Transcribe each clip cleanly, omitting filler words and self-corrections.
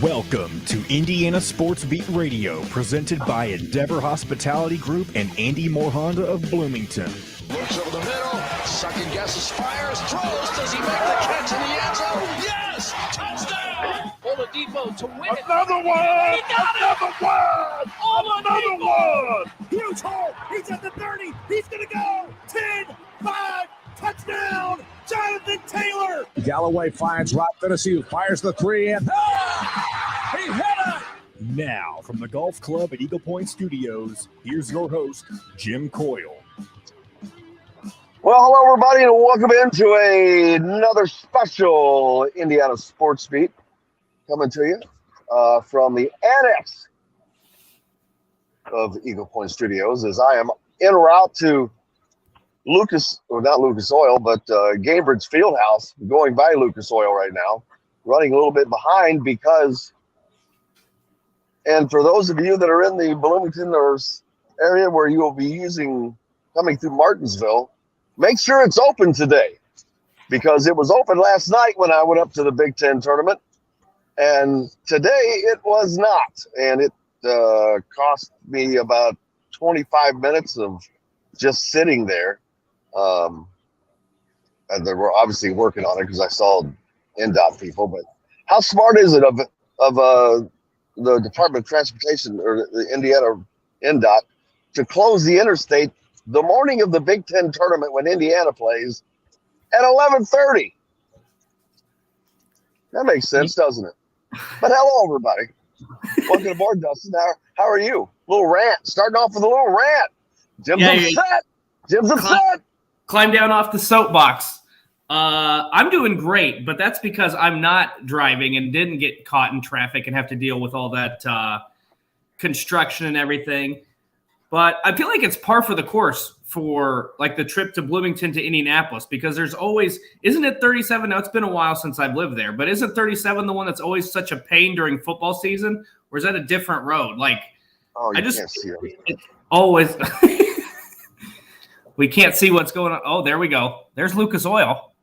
Welcome to Indiana Sports Beat Radio, presented by Endeavor Hospitality Group and Andy Moore Honda of Bloomington. Looks over the middle, second guesses, fires, throws. Does he make the catch in the end zone? Yes! Touchdown! Oladipo to win it. Another one! He got Another it! one! Another one! Huge hole. He's at the 30. He's going to go. 10, 5, touchdown! Jonathan Taylor! Galloway finds Rob Finnessy, who fires the three, and He hit it! Now, from the Golf Club at Eagle Point Studios, here's your host, Jim Coyle. Well, hello, everybody, and welcome into another special Indiana Sports Beat coming to you from the annex of Eagle Point Studios as I am en route to Lucas Oil, but Gamebridge Fieldhouse, going by Lucas Oil right now, running a little bit behind because, and for those of you that are in the Bloomington area where you will be coming through Martinsville, make sure it's open today because it was open last night when I went up to the Big Ten tournament, and today it was not, and it cost me about 25 minutes of just sitting there. And they were obviously working on it because I saw NDOT people. But how smart is it of the Department of Transportation or the Indiana NDOT to close the interstate the morning of the Big Ten tournament when Indiana plays at 11:30? That makes sense, doesn't it? But hello, everybody. Welcome aboard, Dustin. How are you? Little rant. Starting off with a little rant. Jim's upset. Jim's upset. Climb down off the soapbox. I'm doing great, but that's because I'm not driving and didn't get caught in traffic and have to deal with all that construction and everything. But I feel like it's par for the course for like the trip to Bloomington to Indianapolis because there's always, isn't it 37? Now it's been a while since I've lived there, but isn't 37 the one that's always such a pain during football season? Or is that a different road? Like, I just can't see everything. It's always. We can't see what's going on. Oh, there we go. There's Lucas Oil.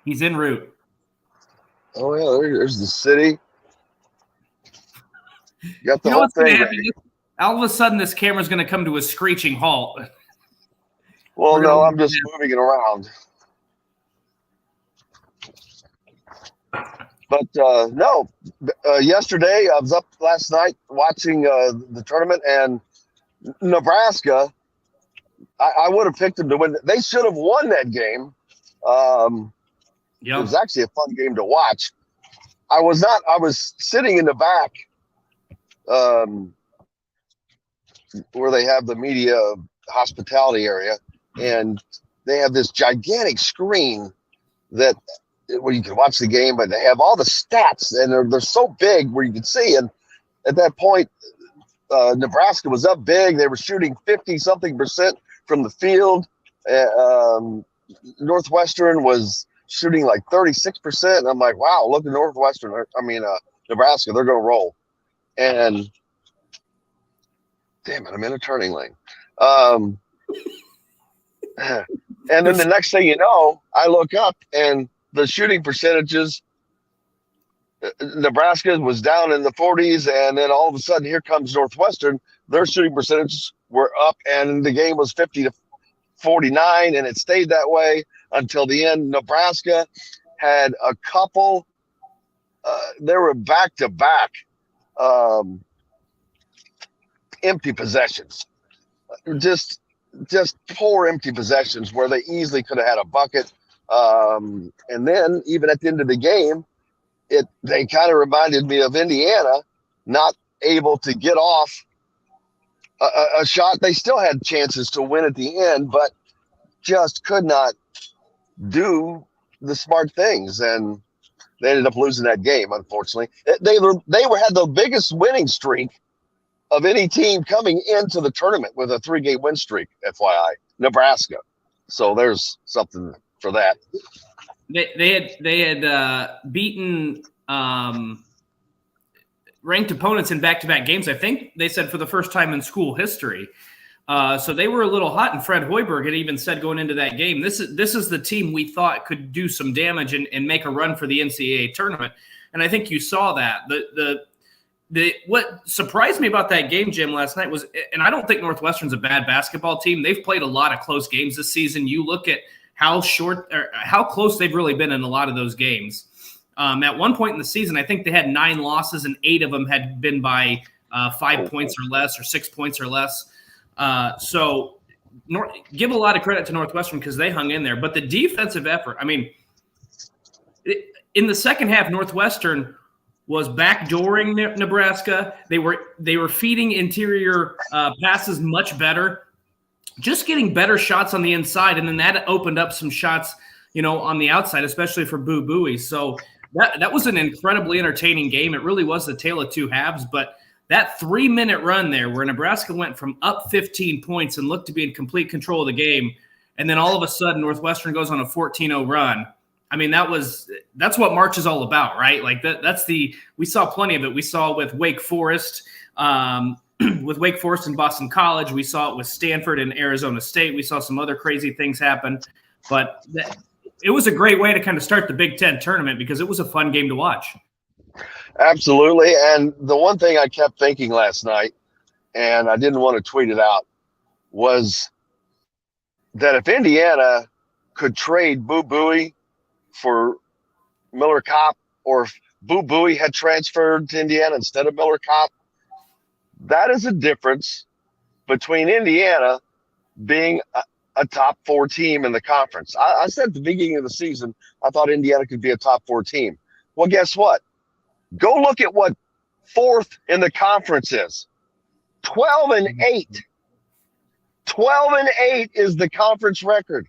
He's en route. Oh, yeah, there's the city. Got the whole thing ready. All of a sudden, this camera's going to come to a screeching halt. Well, no, I'm just moving it around. But, no, yesterday, I was up last night watching the tournament, and Nebraska – I would have picked them to win. They should have won that game. It was actually a fun game to watch. I was sitting in the back where they have the media hospitality area, and they have this gigantic screen where you can watch the game, but they have all the stats, and they're so big where you can see. And at that point, Nebraska was up big. They were shooting 50-something% from the field. Northwestern was shooting like 36%. And I'm like, wow, look at Nebraska, they're going to roll. And damn it, I'm in a turning lane. And then the next thing you know, I look up and the shooting percentages, Nebraska was down in the 40s. And then all of a sudden, here comes Northwestern. Their shooting percentages were up, and the game was 50-49, and it stayed that way until the end. Nebraska had a couple. They were back-to-back empty possessions, just poor empty possessions where they easily could have had a bucket. And then even at the end of the game, they kind of reminded me of Indiana not able to get off a shot. They still had chances to win at the end, but just could not do the smart things, and they ended up losing that game. Unfortunately, they had the biggest winning streak of any team coming into the tournament with a 3-game win streak. FYI, Nebraska. So there's something for that. They had beaten ranked opponents in back-to-back games. I think they said for the first time in school history. So they were a little hot, and Fred Hoiberg had even said going into that game, this is the team we thought could do some damage and make a run for the NCAA tournament. And I think you saw that. What surprised me about that game, Jim, last night was, and I don't think Northwestern's a bad basketball team. They've played a lot of close games this season. You look at how close they've really been in a lot of those games. At one point in the season, I think they had 9 losses and 8 of them had been by 5 points or less or 6 points or less. So give a lot of credit to Northwestern because they hung in there. But the defensive effort, I mean, in the second half, Northwestern was backdooring Nebraska. They were feeding interior passes much better, just getting better shots on the inside, and then that opened up some shots, on the outside, especially for Boo Buie. So that was an incredibly entertaining game. It really was the tale of two halves, but that 3-minute run there where Nebraska went from up 15 points and looked to be in complete control of the game, and then all of a sudden Northwestern goes on a 14-0 run. I mean, that's what March is all about, right? Like we saw plenty of it. We saw with Wake Forest, with Wake Forest and Boston College. We saw it with Stanford and Arizona State. We saw some other crazy things happen, but it was a great way to kind of start the Big Ten tournament because it was a fun game to watch. Absolutely. And the one thing I kept thinking last night, and I didn't want to tweet it out, was that if Indiana could trade Boo Buie for Miller Kopp, or if Boo Buie had transferred to Indiana instead of Miller Kopp, that is a difference between Indiana being a top 4 team in the conference. I said at the beginning of the season, I thought Indiana could be a top 4 team. Well, guess what? Go look at what 4th in the conference is. 12-8. 12-8 is the conference record.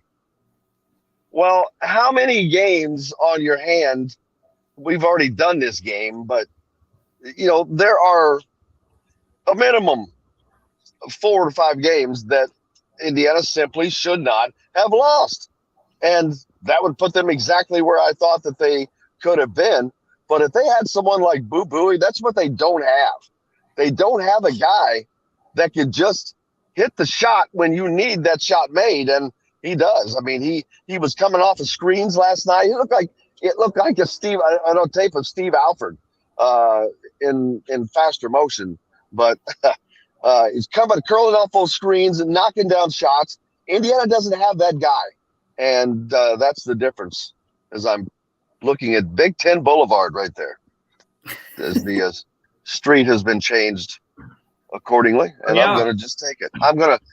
Well, how many games on your hand? We've already done this game, but there are a minimum of 4 to 5 games that Indiana simply should not have lost. And that would put them exactly where I thought that they could have been. But if they had someone like Boo Buie, that's what they don't have. They don't have a guy that could just hit the shot when you need that shot made, and he does. I mean, he was coming off of screens last night. It looked like a tape of Steve Alford in faster motion, but he's curling off those screens and knocking down shots. Indiana doesn't have that guy, and that's the difference. As I'm looking at Big Ten Boulevard right there, as the street has been changed accordingly, and I'm going to just take it. I'm going to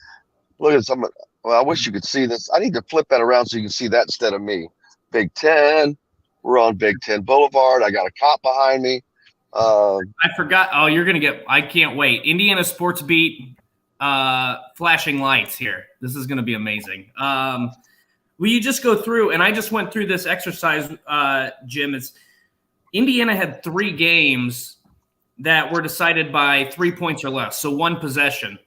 look at some. Well, I wish you could see this. I need to flip that around so you can see that instead of me. Big Ten. We're on Big Ten Boulevard. I got a cop behind me. I forgot. Oh, you're going to get – I can't wait. Indiana Sports Beat flashing lights here. This is going to be amazing. Will you just go through – and I just went through this exercise, Jim. It's Indiana had 3 games that were decided by 3 points or less, so 1 possession.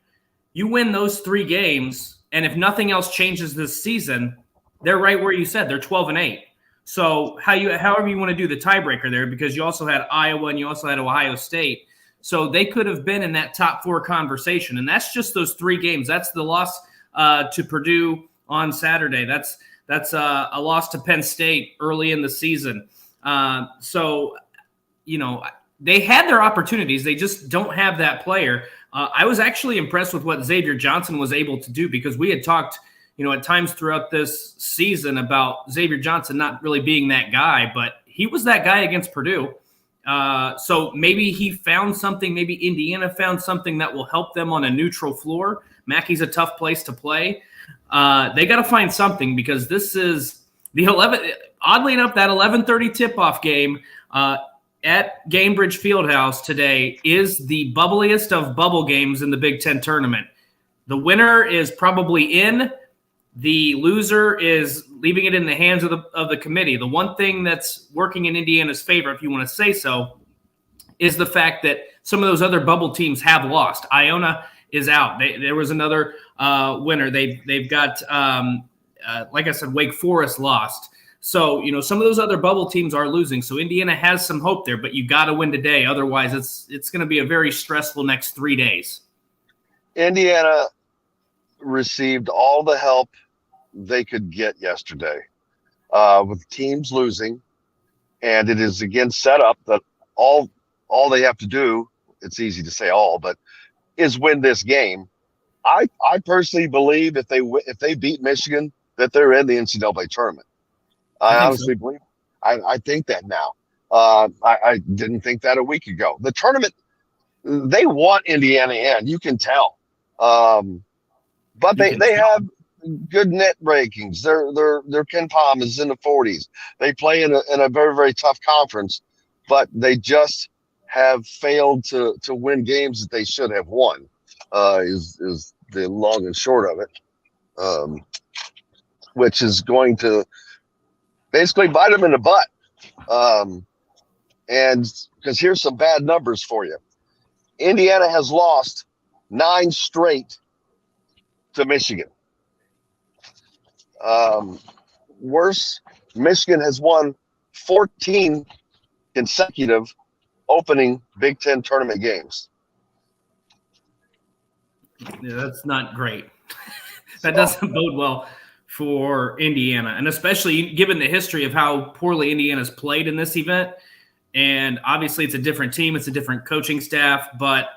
You win those 3 games, and if nothing else changes this season, they're right where you said. They're 12-8. So however you want to do the tiebreaker there, because you also had Iowa and you also had Ohio State. So they could have been in that top 4 conversation. And that's just those 3 games. That's the loss to Purdue on Saturday. That's a loss to Penn State early in the season. So, they had their opportunities. They just don't have that player. I was actually impressed with what Xavier Johnson was able to do, because we had talked at times throughout this season about Xavier Johnson not really being that guy, but he was that guy against Purdue. So maybe he found something, maybe Indiana found something that will help them on a neutral floor. Mackey's a tough place to play. They got to find something, because this is the 11th, oddly enough, that 11:30 tip-off game at Gainbridge Fieldhouse today is the bubbliest of bubble games in the Big Ten tournament. The winner is probably in. The loser is leaving it in the hands of the committee. The one thing that's working in Indiana's favor, if you want to say so, is the fact that some of those other bubble teams have lost. Iona is out. There was another winner. They've got, like I said, Wake Forest lost. So, some of those other bubble teams are losing. So Indiana has some hope there, but you got to win today. Otherwise, it's going to be a very stressful next 3 days. Indiana received all the help they could get yesterday with teams losing And it is again set up that all they have to do, it's easy to say all, but is win this game. I personally believe if they beat Michigan, that they're in the NCAA tournament. I honestly believe. I think that now. I didn't think that a week ago. The tournament, they want Indiana in. You can tell. But they have good net rankings. Their Ken Palm is in the 40s. They play in a very, very tough conference, but they just have failed to win games that they should have won. Is the long and short of it, which is going to basically bite them in the butt. And because here's some bad numbers for you. Indiana has lost 9 straight to Michigan. Worse, Michigan has won 14 consecutive opening Big Ten tournament games. Yeah, that's not great. That doesn't bode well for Indiana, and especially given the history of how poorly Indiana's played in this event. And obviously it's a different team, it's a different coaching staff, but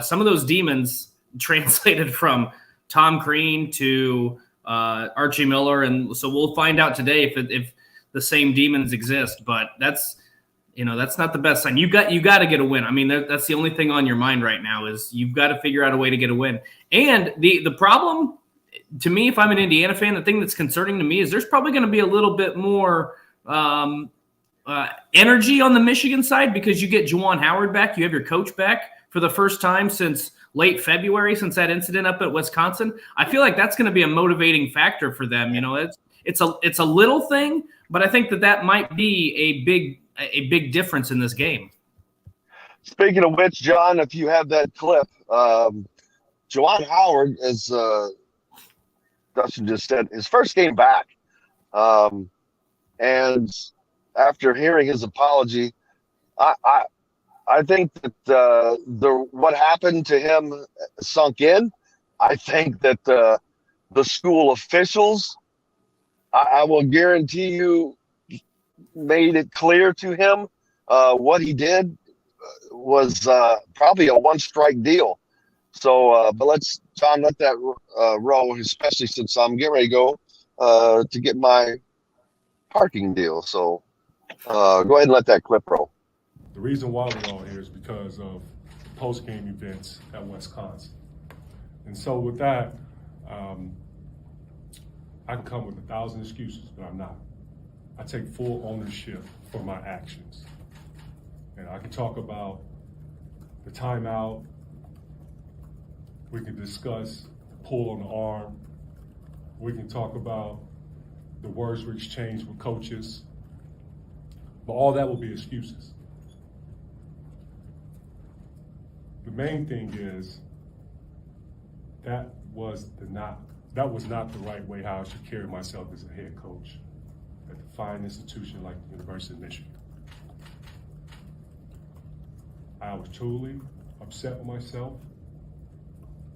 some of those demons translated from Tom Crean to Archie Miller, and so we'll find out today if the same demons exist. But that's not the best sign. You got to get a win. I mean, that's the only thing on your mind right now is you've got to figure out a way to get a win. And the problem to me, if I'm an Indiana fan, the thing that's concerning to me is there's probably going to be a little bit more energy on the Michigan side because you get Juwan Howard back. You have your coach back for the first time since late February, since that incident up at Wisconsin. I feel like that's going to be a motivating factor for them. It's a little thing, but I think that might be a big difference in this game. Speaking of which, John, if you have that clip, Juwan Howard, as Dustin just said, his first game back. And after hearing his apology, I think that what happened to him sunk in. I think that the school officials, I will guarantee you, made it clear to him what he did was probably a one-strike deal. So, but let's, John, let that roll, especially since I'm getting ready to go to get my parking deal. So go ahead and let that clip roll. The reason why we're all here is because of post-game events at Wisconsin. And so with that, I can come with 1,000 excuses, but I'm not. I take full ownership for my actions. And I can talk about the timeout. We can discuss the pull on the arm. We can talk about the words we exchanged with coaches. But all that will be excuses. The main thing is that was not the right way how I should carry myself as a head coach at a fine institution like the University of Michigan. I was truly upset with myself.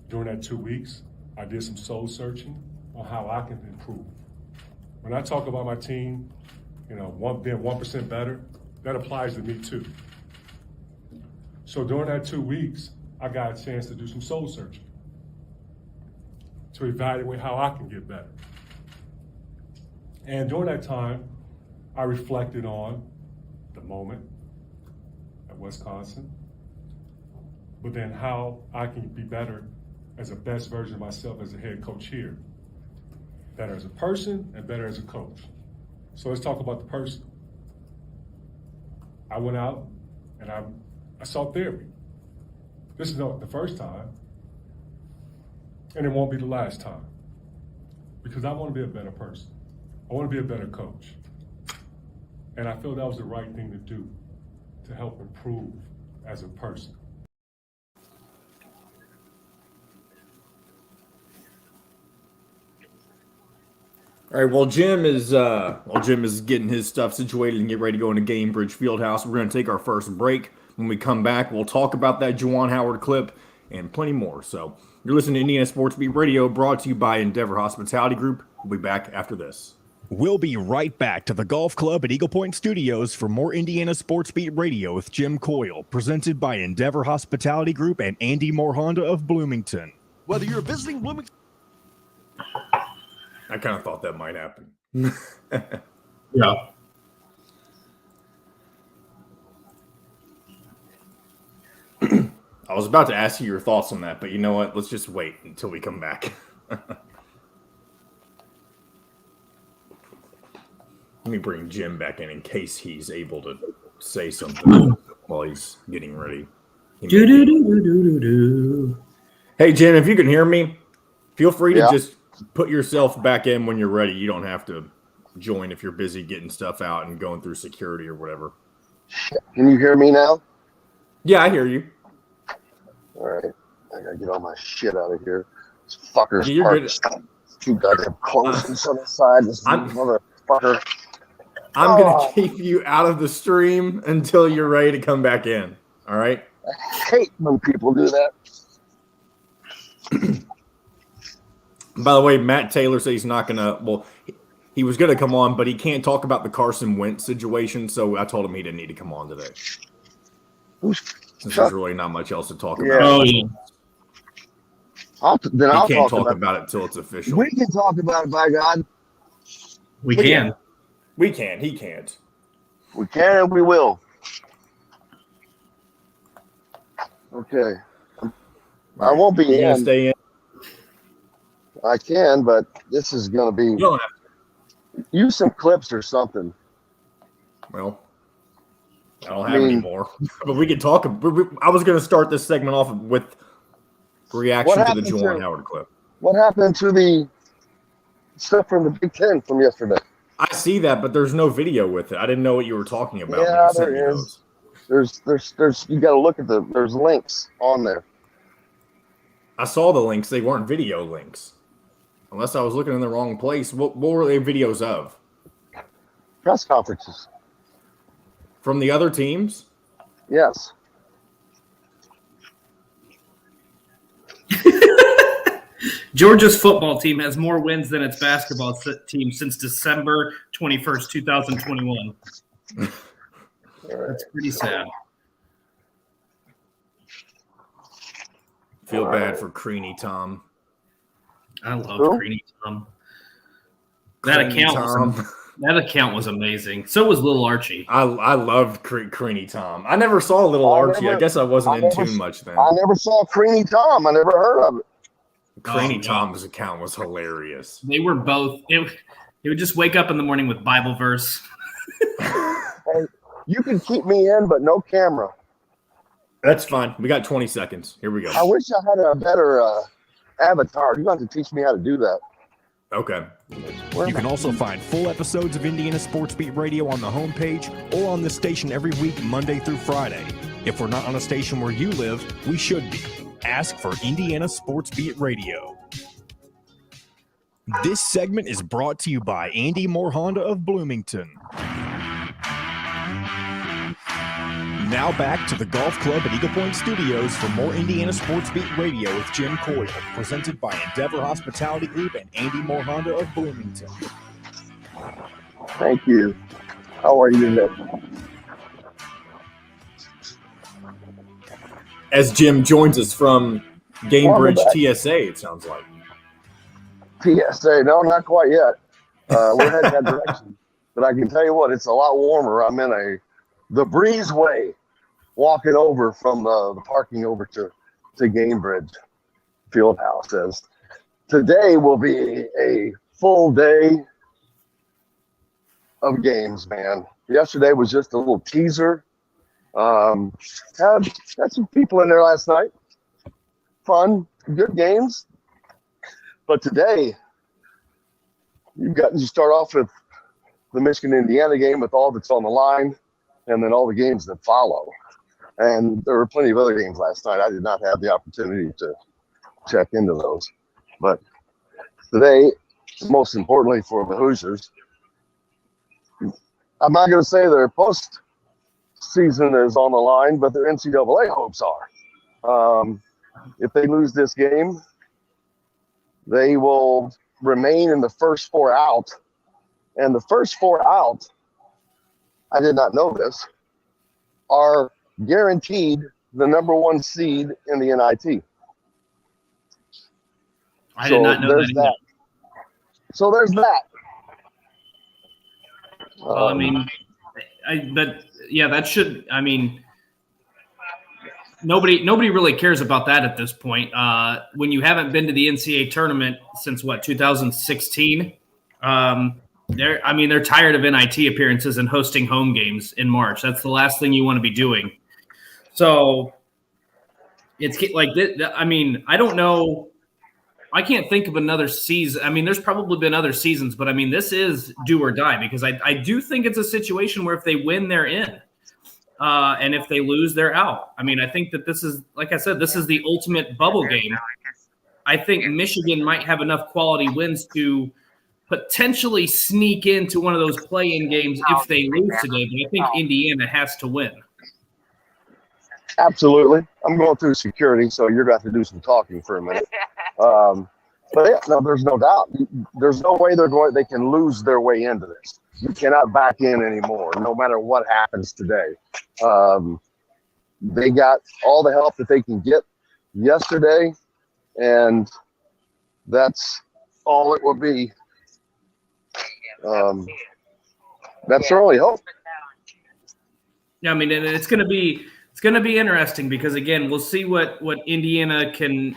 During that 2 weeks, I did some soul searching on how I can improve. When I talk about my team, being 1% better, that applies to me too. So during that 2 weeks, I got a chance to do some soul searching to evaluate how I can get better. And during that time, I reflected on the moment at Wisconsin, but then how I can be better as a best version of myself as a head coach here. Better as a person and better as a coach. So let's talk about the person. I went out and I saw therapy. This is not the first time, and it won't be the last time, because I want to be a better person. I want to be a better coach. And I feel that was the right thing to do to help improve as a person. All right, while Jim is getting his stuff situated and get ready to go into Gamebridge Fieldhouse, we're going to take our first break. When we come back, we'll talk about that Juwan Howard clip and plenty more. So you're listening to Indiana Sports Beat Radio, brought to you by Endeavor Hospitality Group. We'll be back after this. We'll be right back to the golf club at Eagle Point Studios for more Indiana Sports Beat Radio with Jim Coyle, presented by Endeavor Hospitality Group and Andy Moore Honda of Bloomington. Whether you're visiting Bloomington. I kind of thought that might happen. Yeah. I was about to ask you your thoughts on that, but you know what? Let's just wait until we come back. Let me bring Jim back in case he's able to say something while he's getting ready. Hey, Jim, if you can hear me, feel free to just put yourself back in when you're ready. You don't have to join if you're busy getting stuff out and going through security or whatever. Can you hear me now? Yeah, I hear you. All right. I got to get all my shit out of here. This fucker's You're parked too goddamn close on the side. This motherfucker. I'm going to keep you out of the stream until you're ready to come back in. All right? I hate when people do that. By the way, Matt Taylor says he's not going to – well, he was going to come on, but he can't talk about the Carson Wentz situation, so I told him he didn't need to come on today. Since there's really not much else to talk about. Oh, yeah. I'll he can't talk about it until it's official. We can talk about it, by God. We can. We can. He can't. We can and we will. Okay. I won't be in. Stay in. I can, but this is going to be. You don't have to. Use some clips or something. Well, I don't have any more. But we can talk. I was going to start this segment off with reaction to the Juwan Howard clip. What happened to the stuff from the Big Ten from yesterday? I see that, but there's no video with it. I didn't know what you were talking about. Yeah, there is. There's. You got to look at there's links on there. I saw the links. They weren't video links. Unless I was looking in the wrong place. What were they videos of? Press conferences. From the other teams? Yes. Georgia's football team has more wins than its basketball team since December 21st, 2021. That's pretty sad. Feel bad for Creanie Tom. I love Creanie Tom. That account was amazing. So was Little Archie. I loved Creanie Tom. I never saw Little Archie. I guess I wasn't in tune much then. I never saw Creanie Tom. I never heard of it. Creanie Tom's account was hilarious. They were both. He would just wake up in the morning with Bible verse. Hey, you can keep me in, but no camera. That's fine. We got 20 seconds. Here we go. I wish I had a better avatar. You're going to have to teach me how to do that. Okay. You can also find full episodes of Indiana Sports Beat Radio on the homepage or on this station every week, Monday through Friday. If we're not on a station where you live, we should be. Ask for Indiana Sports Beat Radio. This segment is brought to you by Andy Moore Honda of Bloomington. Now back to the golf club at Eagle Point Studios for more Indiana Sports Beat Radio with Jim Coyle, presented by Endeavor Hospitality Group and Andy Moore Honda of Bloomington. Thank you. How are you today? As Jim joins us from Gamebridge TSA, it sounds like. TSA, no, not quite yet. We're heading that direction. But I can tell you what, it's a lot warmer. I'm in the breezeway walking over from the parking over to Gamebridge Fieldhouse. As today will be a full day of games, man. Yesterday was just a little teaser. Had some people in there last night. Fun, good games. But today, you start off with the Michigan-Indiana game with all that's on the line, and then all the games that follow. And there were plenty of other games last night. I did not have the opportunity to check into those. But today, most importantly for the Hoosiers, I'm not going to say their postseason is on the line, but their NCAA hopes are. If they lose this game, they will remain in the first four out And the first 4 out, I did not know this, are guaranteed the number 1 seed in the NIT. I did not know there's that. So there's that. Well, I mean, that should. I mean, nobody really cares about that at this point. When you haven't been to the NCAA tournament since 2016. They're tired of NIT appearances and hosting home games in March. That's the last thing you want to be doing. So it's like this. I mean, I don't know. I can't think of another season. I mean, there's probably been other seasons, but I mean, this is do or die because I do think it's a situation where if they win, they're in. And if they lose, they're out. I mean, I think that this is, like I said, this is the ultimate bubble game. I think Michigan might have enough quality wins to potentially sneak into one of those play-in games if they lose today, but I think Indiana has to win. Absolutely. I'm going through security, so you're going to have to do some talking for a minute. But yeah, no, there's no doubt. There's no way they can lose their way into this. You cannot back in anymore, no matter what happens today. They got all the help that they can get yesterday, and that's all it will be. That's their only hope. Yeah, I mean, and it's going to be interesting because again, we'll see what Indiana can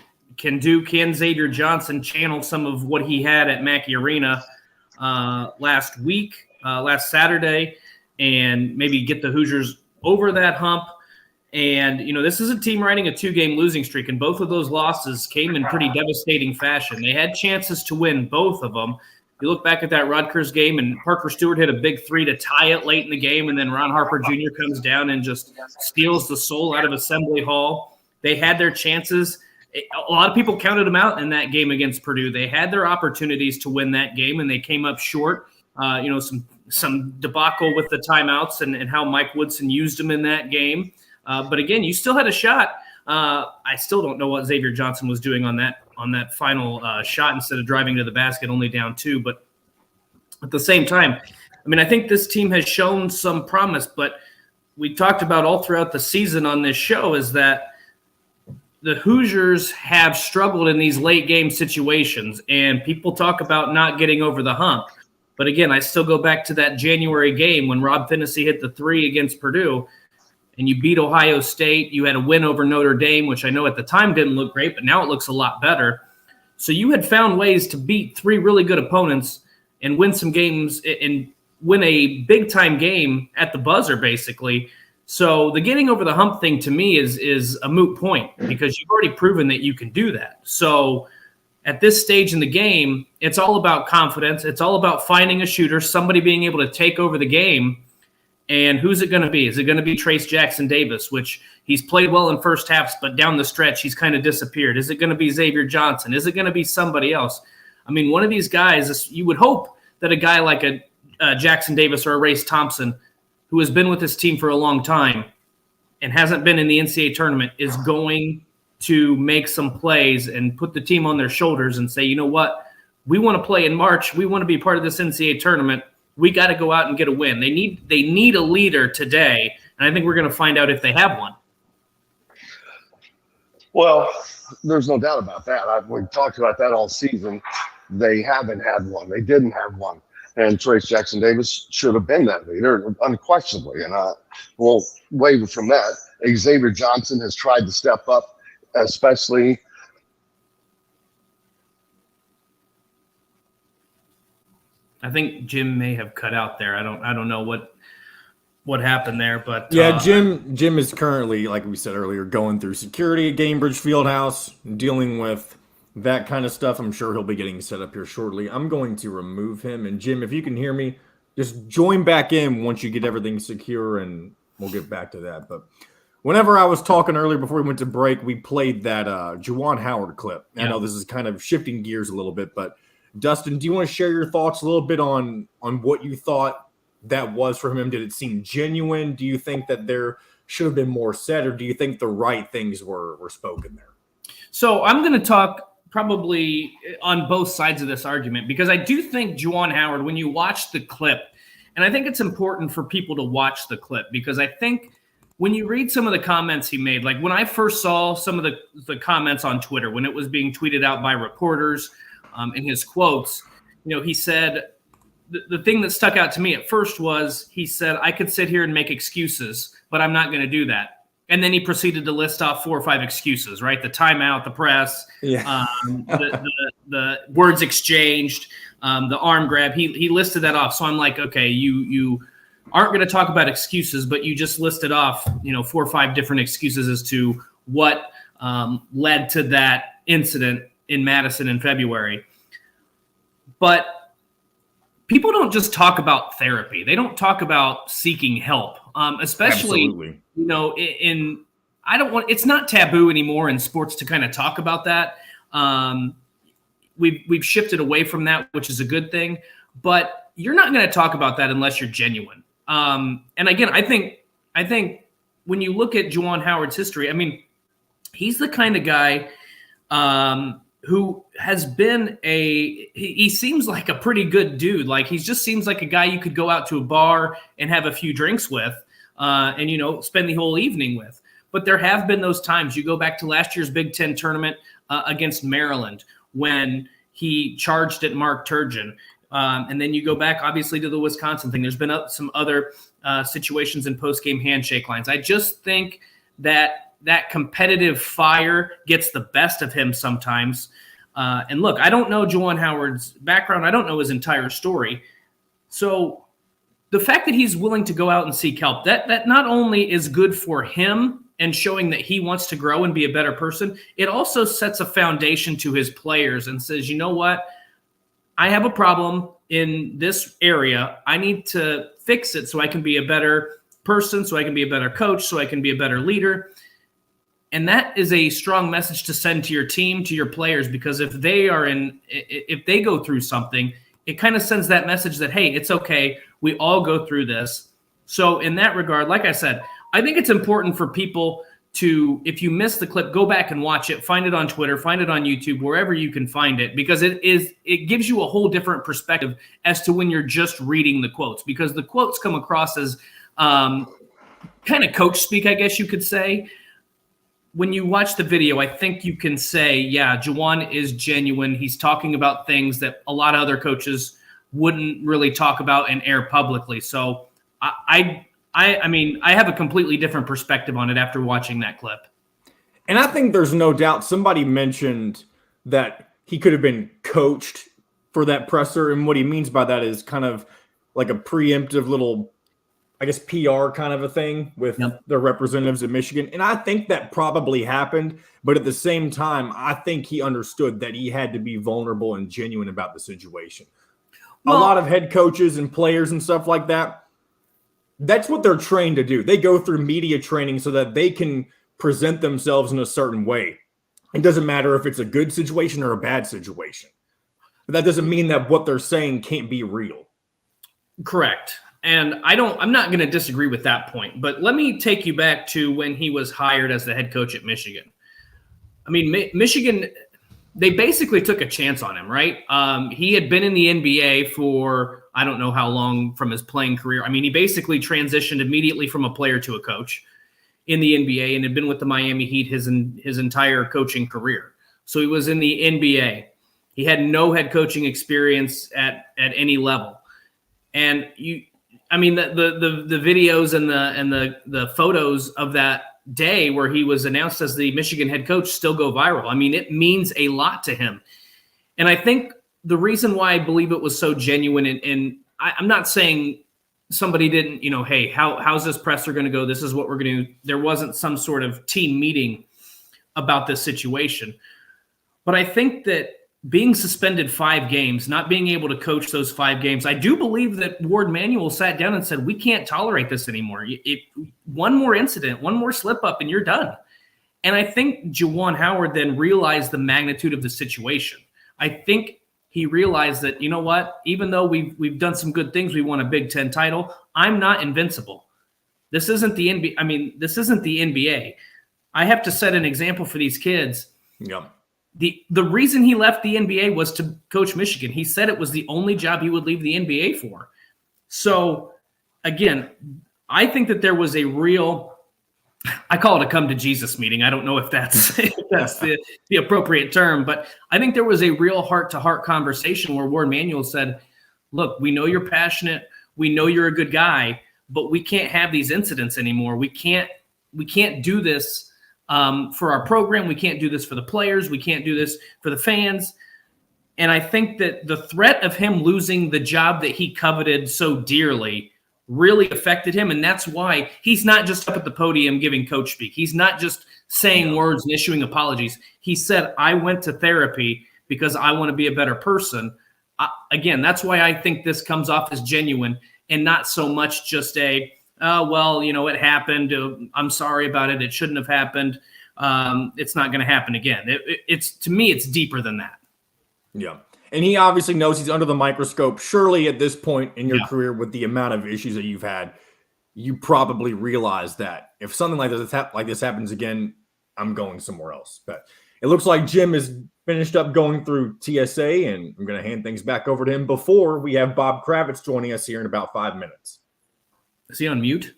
do. Can Xavier Johnson channel some of what he had at Mackey Arena last Saturday, and maybe get the Hoosiers over that hump? And this is a team riding a 2-game losing streak, and both of those losses came in pretty devastating fashion. They had chances to win both of them. You look back at that Rutgers game, and Parker Stewart hit a big 3 to tie it late in the game, and then Ron Harper Jr. comes down and just steals the soul out of Assembly Hall. They had their chances. A lot of people counted them out in that game against Purdue. They had their opportunities to win that game, and they came up short. Some debacle with the timeouts and how Mike Woodson used them in that game. But again, you still had a shot. I still don't know what Xavier Johnson was doing on that final shot instead of driving to the basket, only down 2. But at the same time, I mean, I think this team has shown some promise. But we talked about all throughout the season on this show is that the Hoosiers have struggled in these late game situations, and people talk about not getting over the hump. But again, I still go back to that January game when Rob Finney hit the 3 against Purdue, and you beat Ohio State. You had a win over Notre Dame, which I know at the time didn't look great, but now it looks a lot better. So you had found ways to beat 3 really good opponents and win some games and win a big-time game at the buzzer, basically. So the getting over the hump thing to me is a moot point because you've already proven that you can do that. So at this stage in the game, it's all about confidence. It's all about finding a shooter, somebody being able to take over the game. And who's it going to be? Is it going to be Trace Jackson Davis, which he's played well in first halves, but down the stretch, he's kind of disappeared? Is it going to be Xavier Johnson? Is it going to be somebody else? I mean, one of these guys, you would hope that a guy like a Jackson Davis or a Race Thompson, who has been with this team for a long time and hasn't been in the NCAA tournament, is going to make some plays and put the team on their shoulders and say, you know what? We want to play in March. We want to be part of this NCAA tournament. We got to go out and get a win. They need a leader today, and I think we're going to find out if they have one. Well, there's no doubt about that. We've talked about that all season. They haven't had one. They didn't have one. And Trace Jackson Davis should have been that leader, unquestionably. And I won't waver from that. Xavier Johnson has tried to step up, especially. I think Jim may have cut out there. I don't know what happened there, but yeah, Jim is currently, like we said earlier, going through security at Gamebridge Fieldhouse, dealing with that kind of stuff. I'm sure he'll be getting set up here shortly. I'm going to remove him. And Jim, if you can hear me, just join back in once you get everything secure, and we'll get back to that. But whenever I was talking earlier before we went to break, we played that Juwan Howard clip. Yeah. I know this is kind of shifting gears a little bit, but Dustin, do you want to share your thoughts a little bit on what you thought that was for him? Did it seem genuine? Do you think that there should have been more said, or do you think the right things were spoken there? So I'm going to talk probably on both sides of this argument, because I do think Juwan Howard, when you watch the clip, and I think it's important for people to watch the clip, because I think when you read some of the comments he made, like when I first saw some of the comments on Twitter, when it was being tweeted out by reporters in his quotes, he said, the thing that stuck out to me at first was he said, I could sit here and make excuses, but I'm not going to do that. And then he proceeded to list off 4 or 5 excuses, right? The timeout, the press, the words exchanged, the arm grab. He listed that off. So I'm like, okay, you aren't going to talk about excuses, but you just listed off, 4 or 5 different excuses as to what led to that incident in Madison in February. But people don't just talk about therapy. They don't talk about seeking help, especially, Absolutely. it's not taboo anymore in sports to kind of talk about that. We've shifted away from that, which is a good thing, but you're not going to talk about that unless you're genuine. And again, I think when you look at Juwan Howard's history, I mean, he's the kind of guy, who has been he seems like a pretty good dude. Like he just seems like a guy you could go out to a bar and have a few drinks with, and, spend the whole evening with. But there have been those times. You go back to last year's Big Ten tournament against Maryland when he charged at Mark Turgeon. And then you go back, obviously, to the Wisconsin thing. There's been some other situations in post-game handshake lines. I just think that competitive fire gets the best of him sometimes. And look, I don't know Juwan Howard's background. I don't know his entire story. So the fact that he's willing to go out and seek help, that not only is good for him and showing that he wants to grow and be a better person, it also sets a foundation to his players and says, you know what? I have a problem in this area. I need to fix it so I can be a better person, so I can be a better coach, so I can be a better leader. And that is a strong message to send to your team, to your players, because if they go through something, it kind of sends that message that, hey, it's okay. We all go through this. So in that regard, like I said, I think it's important for people to, if you missed the clip, go back and watch it, find it on Twitter, find it on YouTube, wherever you can find it, because it gives you a whole different perspective as to when you're just reading the quotes, because the quotes come across as kind of coach speak, I guess you could say. When you watch the video, I think you can say, yeah, Juwan is genuine. He's talking about things that a lot of other coaches wouldn't really talk about and air publicly. So I mean, I have a completely different perspective on it after watching that clip. And I think there's no doubt somebody mentioned that he could have been coached for that presser. And what he means by that is kind of like a preemptive little, I guess, PR kind of a thing with the representatives of Michigan. And I think that probably happened. But at the same time, I think he understood that he had to be vulnerable and genuine about the situation. Well, a lot of head coaches and players and stuff like that, that's what they're trained to do. They go through media training so that they can present themselves in a certain way. It doesn't matter if it's a good situation or a bad situation. But that doesn't mean that what they're saying can't be real. Correct. And I'm not going to disagree with that point, but let me take you back to when he was hired as the head coach at Michigan. I mean, Michigan, they basically took a chance on him, right? He had been in the NBA for, I don't know how long from his playing career. I mean, he basically transitioned immediately from a player to a coach in the NBA and had been with the Miami Heat his entire coaching career. So he was in the NBA. He had no head coaching experience at any level. And I mean, the videos and the photos of that day where he was announced as the Michigan head coach still go viral. I mean, it means a lot to him. And I think the reason why I believe it was so genuine, and I'm not saying somebody didn't, hey, how's this presser going to go? This is what we're going to do. There wasn't some sort of team meeting about this situation. But I think that being suspended 5 games, not being able to coach those 5 games, I do believe that Ward Manuel sat down and said, we can't tolerate this anymore. If one more incident, one more slip up, and you're done. And I think Juwan Howard then realized the magnitude of the situation. I think he realized that, you know what, even though we've done some good things, we won a Big Ten title, I'm not invincible. This isn't the NBA. I mean, this isn't the NBA. I have to set an example for these kids. Yeah. The reason he left the NBA was to coach Michigan. He said it was the only job he would leave the NBA for. So, again, I think that there was a real – I call it a come to Jesus meeting. I don't know if that's the appropriate term, but I think there was a real heart-to-heart conversation where Warren Manuel said, look, we know you're passionate. We know you're a good guy, but we can't have these incidents anymore. We can't do this for our program. We can't do this for the players. We can't do this for the fans. And I think that the threat of him losing the job that he coveted so dearly really affected him. And that's why he's not just up at the podium giving coach speak. He's not just saying words and issuing apologies. He said, I went to therapy because I want to be a better person. Again, that's why I think this comes off as genuine and not so much just a, well, it happened. I'm sorry about it. It shouldn't have happened. It's not going to happen again. It's to me, it's deeper than that. Yeah. And he obviously knows he's under the microscope. Surely at this point in your career, with the amount of issues that you've had, you probably realize that if something like this happens again, I'm going somewhere else. But it looks like Jim is finished up going through TSA, and I'm going to hand things back over to him before we have Bob Kravitz joining us here in about 5 minutes. Is he on mute?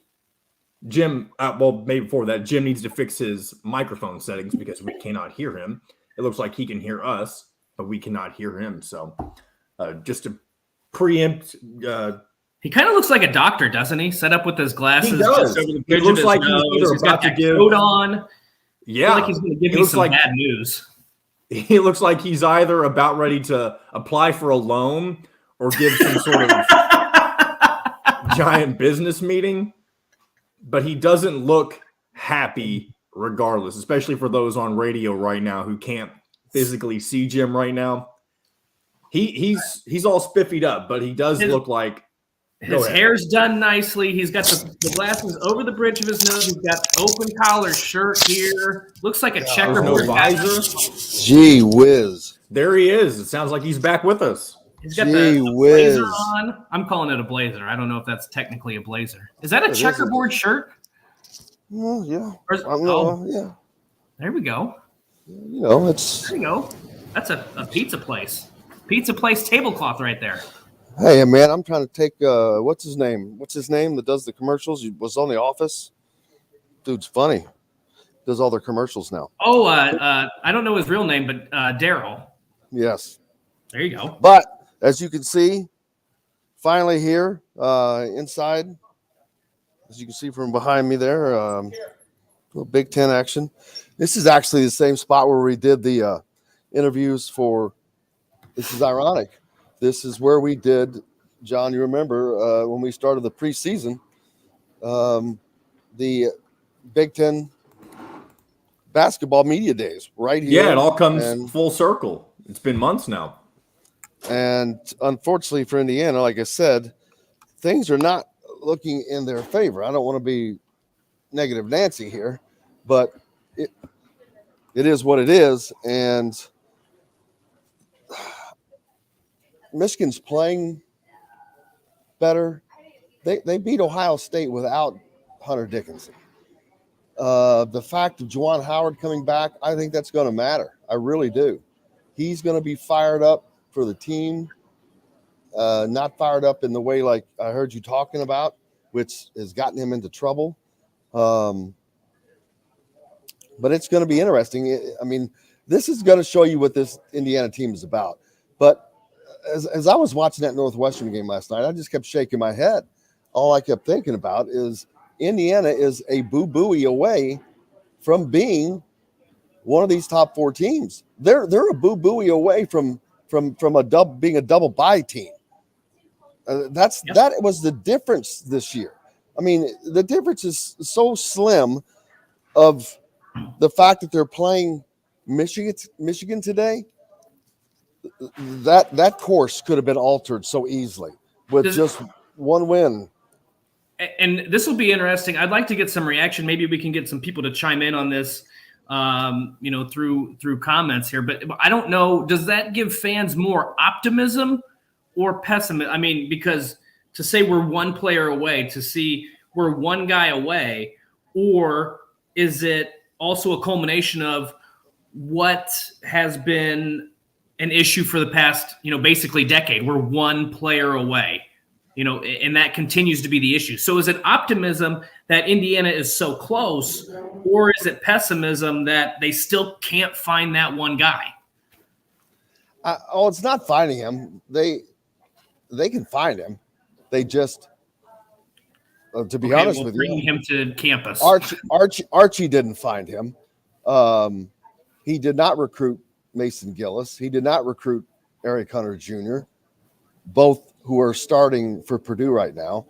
Jim, well, maybe before that, Jim needs to fix his microphone settings because we cannot hear him. It looks like he can hear us, but we cannot hear him. So just to preempt. He kind of looks like a doctor, doesn't he? Set up with his glasses. He does. Just over the It bridge looks of his like nose. he's either He's about got to that give. coat on. Yeah. I feel like he's going to give me some bad news. He looks like he's either about ready to apply for a loan or give some sort of giant business meeting. But he doesn't look happy regardless, especially for those on radio right now who can't physically see Jim right now. He's all spiffied up, but he does look like his hair's done nicely. He's got the glasses over the bridge of his nose. He's got open collar shirt here. Looks like a checkerboard visor. Gee whiz. There he is. It sounds like he's back with us. He's got the blazer on. I'm calling it a blazer. I don't know if that's technically a blazer. Is that a checkerboard shirt? Well, yeah. Yeah. There we go. It's. There you go. That's a pizza place. Pizza place tablecloth right there. Hey, man, I'm trying to take what's his name? What's his name that does the commercials? He was on The Office. Dude's funny. Does all their commercials now. Oh, I don't know his real name, but Daryl. Yes. There you go. But as you can see, finally here inside, as you can see from behind me there, little Big Ten action. This is actually the same spot where we did the interviews for. This is ironic. This is where we did, John, you remember when we started the preseason, the Big Ten basketball media days right here. Yeah, it all comes full circle. It's been months now. And unfortunately for Indiana, like I said, things are not looking in their favor. I don't want to be negative Nancy here, but it is what it is. And Michigan's playing better. They beat Ohio State without Hunter Dickinson. The fact of Juwan Howard coming back, I think that's going to matter. I really do. He's going to be fired up for the team, not fired up in the way like I heard you talking about, which has gotten him into trouble. But it's going to be interesting. I mean, this is going to show you what this Indiana team is about. But as I was watching that Northwestern game last night, I just kept shaking my head. All I kept thinking about is Indiana is a boo-booey away from being one of these top four teams. They're a boo-booey away from being a double bye team. That was the difference this year. I mean, the difference is so slim of the fact that they're playing Michigan today. That course could have been altered so easily with just one win. And this will be interesting. I'd like to get some reaction. Maybe we can get some people to chime in on this, through comments here. But I don't know. Does that give fans more optimism or pessimism? I mean, because to say we're one player away, to see we're one guy away, or is it also a culmination of what has been an issue for the past, basically decade. We're one player away, and that continues to be the issue. So is it optimism that Indiana is so close, or is it pessimism that they still can't find that one guy? It's not finding him. They can find him. They just, to be honest with bring you, him to campus. Archie didn't find him. He did not recruit Mason Gillis. He did not recruit Eric Hunter Jr., both who are starting for Purdue right now.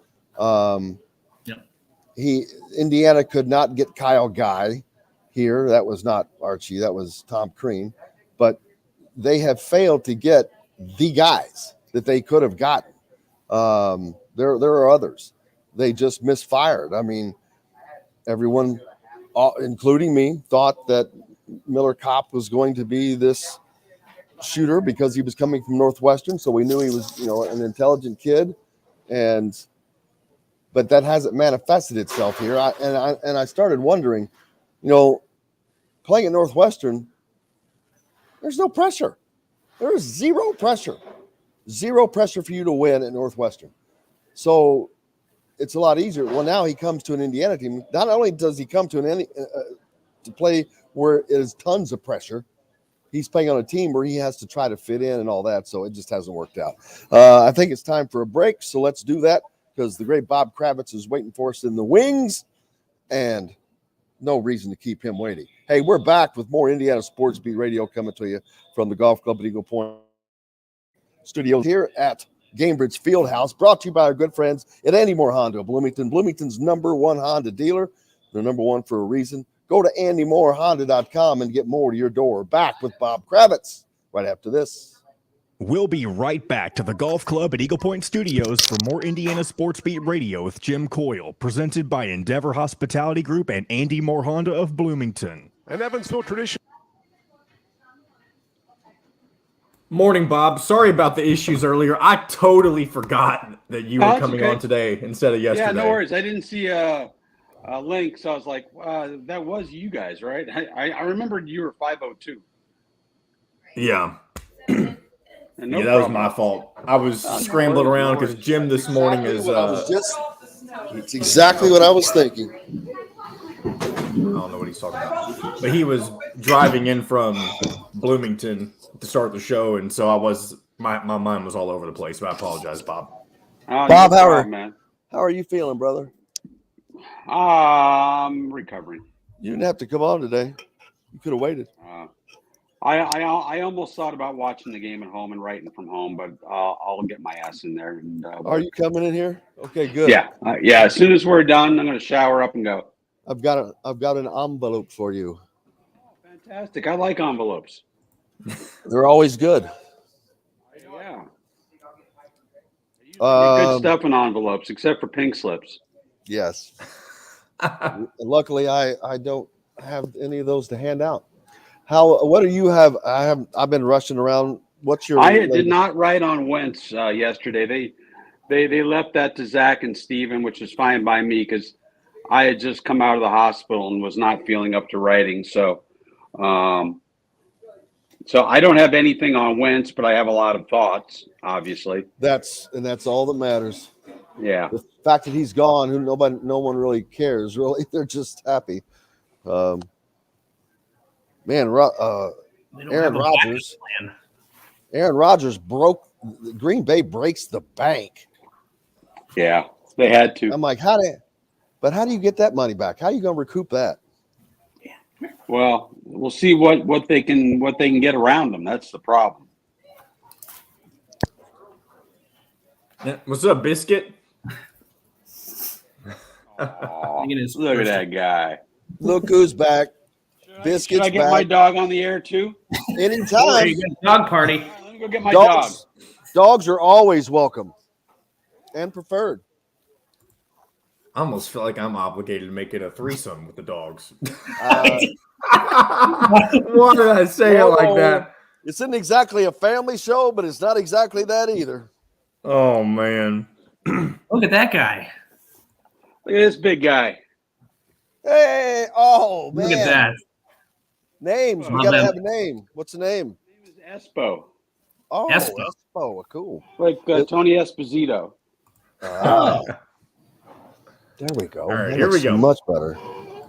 Indiana could not get Kyle Guy here. That was not Archie. That was Tom Crean. But they have failed to get the guys that they could have gotten. There are others. They just misfired. I mean, everyone, including me, thought that Miller Kopp was going to be this shooter because he was coming from Northwestern. So we knew he was, an intelligent kid. But that hasn't manifested itself here. I started wondering, playing at Northwestern, there's no pressure. There's zero pressure. Zero pressure for you to win at Northwestern. So it's a lot easier. Well, now he comes to an Indiana team. Not only does he come to to play where there's tons of pressure, he's playing on a team where he has to try to fit in and all that. So it just hasn't worked out. I think it's time for a break. So let's do that because the great Bob Kravitz is waiting for us in the wings and no reason to keep him waiting. Hey, we're back with more Indiana Sports Beat Radio coming to you from the Golf Club at Eagle Point Studios here at Gamebridge Fieldhouse, brought to you by our good friends at Andy Moore Honda of Bloomington. Bloomington's #1 Honda dealer. They're #1 for a reason. Go to AndyMooreHonda.com and get more to your door. Back with Bob Kravitz right after this. We'll be right back to the Golf Club at Eagle Point Studios for more Indiana Sports Beat Radio with Jim Coyle, presented by Endeavor Hospitality Group and Andy Moore Honda of Bloomington. An Evansville tradition. Morning, Bob. Sorry about the issues earlier. I totally forgot that you were coming on today instead of yesterday. Yeah, no worries. I didn't see a link, so I was like, that was you guys, right? I remembered you were 502. Yeah. That was my fault. I was scrambling around because Jim this morning is. It's exactly what I was thinking. I don't know what he's talking about, but he was driving in from Bloomington to start the show, and so my mind was all over the place. So I apologize, Bob. Bob, how are you feeling, brother? I'm recovering. You didn't have to come on today. You could have waited. I almost thought about watching the game at home and writing from home, but I'll get my ass in there. And are you coming in here? Okay, good. Yeah. As soon as we're done, I'm going to shower up and go. I've got an envelope for you. Oh, fantastic! I like envelopes. They're always good. Yeah. Good stuff in envelopes, except for pink slips. Yes. Luckily, I don't have any of those to hand out. What do you have? I've been rushing around. What's your? I did not write on Wentz yesterday. They left that to Zach and Steven, which is fine by me because I had just come out of the hospital and was not feeling up to writing. So I don't have anything on Wentz, but I have a lot of thoughts, obviously. That's all that matters. Yeah. The fact that he's gone, no one really cares. Really, they're just happy. Aaron Rodgers. Aaron Rodgers Green Bay breaks the bank. Yeah, they had to. I'm like, how do you get that money back? How are you going to recoup that? Well, we'll see what they can get around them. That's the problem. What's up, Biscuit? Oh, look at that guy. Look who's back. Biscuit's Should I get back. my dog on the air too? Anytime. Dog party. Let me go get my dog. Dogs are always welcome and preferred. I almost feel like I'm obligated to make it a threesome with the dogs. Why did I say it like that? It's not exactly a family show, but it's not exactly that either. Oh, man. Look at that guy. Look at this big guy. Hey, oh, man. Look at that. Names. We Love got to them. have a name. What's the name? His name is Espo, Oh, Espo. Espo. Cool. like Tony Esposito. Ah, there we go. All right, That here we looks go. much better.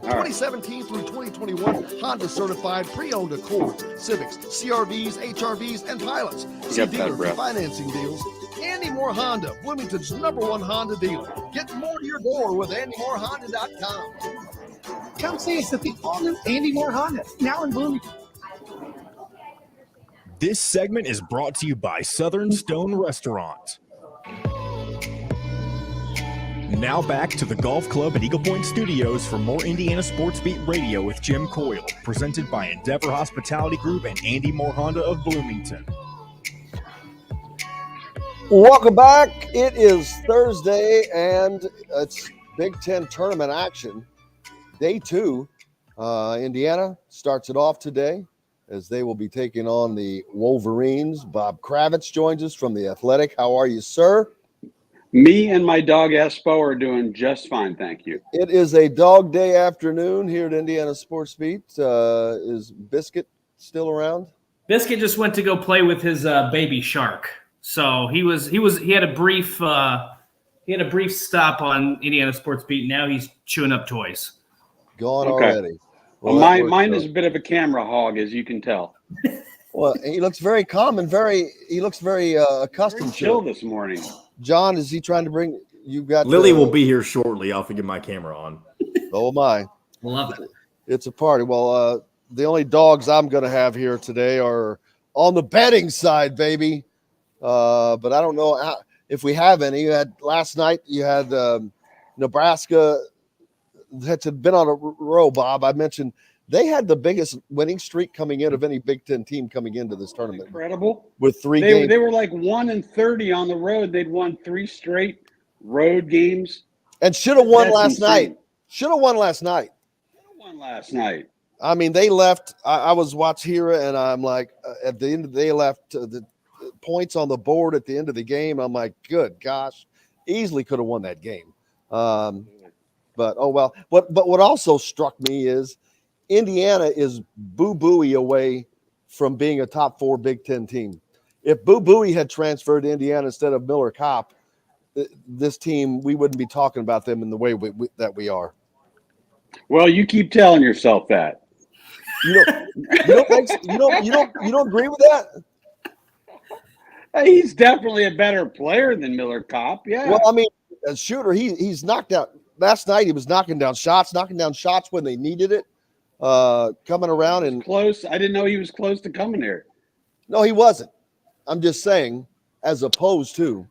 2017 through 2021 Honda certified pre-owned Accords, Civics, CRVs, HRVs, and pilots. See got that, dealer for Brett. financing deals. Andy Moore Honda, Bloomington's #1 Honda dealer. Get more to your door with AndyMooreHonda.com. Come see us at the all-new Andy Moore Honda, now in Bloomington. This segment is brought to you by Southern Stone Restaurant. Now back to the Golf Club at Eagle Point Studios for more Indiana Sports Beat Radio with Jim Coyle, presented by Endeavor Hospitality Group and Andy Moore Honda of Bloomington. Welcome back. It is Thursday, and it's Big Ten tournament action. Day 2. Indiana starts it off today as they will be taking on the Wolverines. Bob Kravitz joins us from The Athletic. How are you, sir? Me and my dog Espo are doing just fine, thank you. It is a dog day afternoon here at Indiana Sports Beat. Is Biscuit still around? Biscuit just went to go play with his baby shark. So he had a brief stop on Indiana Sports Beat. Now he's chewing up toys. Gone Okay. already. Well, mine is a bit of a camera hog, as you can tell. Well, he looks very calm and he looks very accustomed Very chill to it. this morning. John, is he trying to bring you got Lily will be here shortly. I'll get my camera on. Oh my. Love it. It's a party. Well, the only dogs I'm going to have here today are on the betting side, baby. But I don't know if we have any. Last night you had Nebraska that's been on a row, Bob. I mentioned they had the biggest winning streak coming in of any Big Ten team coming into this tournament. Incredible. With 3 games. They were like 1-30 on the road. They'd won 3 straight road games. And should have won That's last insane. night. Should have won last night. Won last night. I mean, they left. I was watching here, and I'm like, at the end, they left the points on the board at the end of the game. I'm like, good gosh, easily could have won that game. But oh well. But what also struck me is Indiana is Boo Buie away from being a top 4 Big Ten team. If Boo Buie had transferred to Indiana instead of Miller Kopp, this team, we wouldn't be talking about them in the way that we are. Well, you keep telling yourself that. You don't agree with that? He's definitely a better player than Miller Kopp. Yeah. Well, I mean, as shooter, he's knocked out. Last night he was knocking down shots when they needed it. Coming around and close. I didn't know he was close to coming here. No, he wasn't. I'm just saying, as opposed to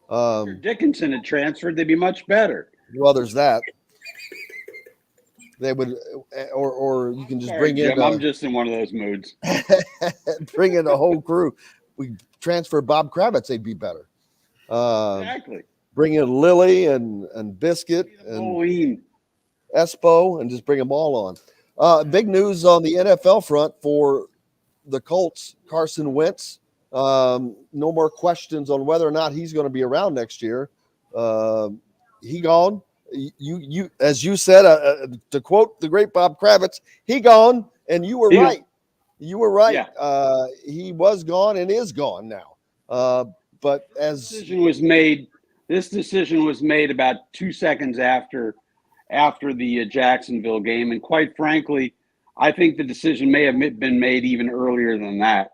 if Dickinson had transferred, they'd be much better. Well, there's that. They would, or you can just Sorry, bring in. Jim, I'm just in one of those moods. Bring in the whole crew. We transfer Bob Kravitz, they'd be better. Exactly. Bring in Lily and Biscuit and Espo and just bring them all on. Big news on the NFL front for the Colts. Carson Wentz. No more questions on whether or not he's going to be around next year. He gone. You as you said, to quote the great Bob Kravitz, he gone, and you were right. You were right. Yeah. He was gone and is gone now. But as this decision was made about 2 seconds after the Jacksonville game, and quite frankly, I think the decision may have been made even earlier than that.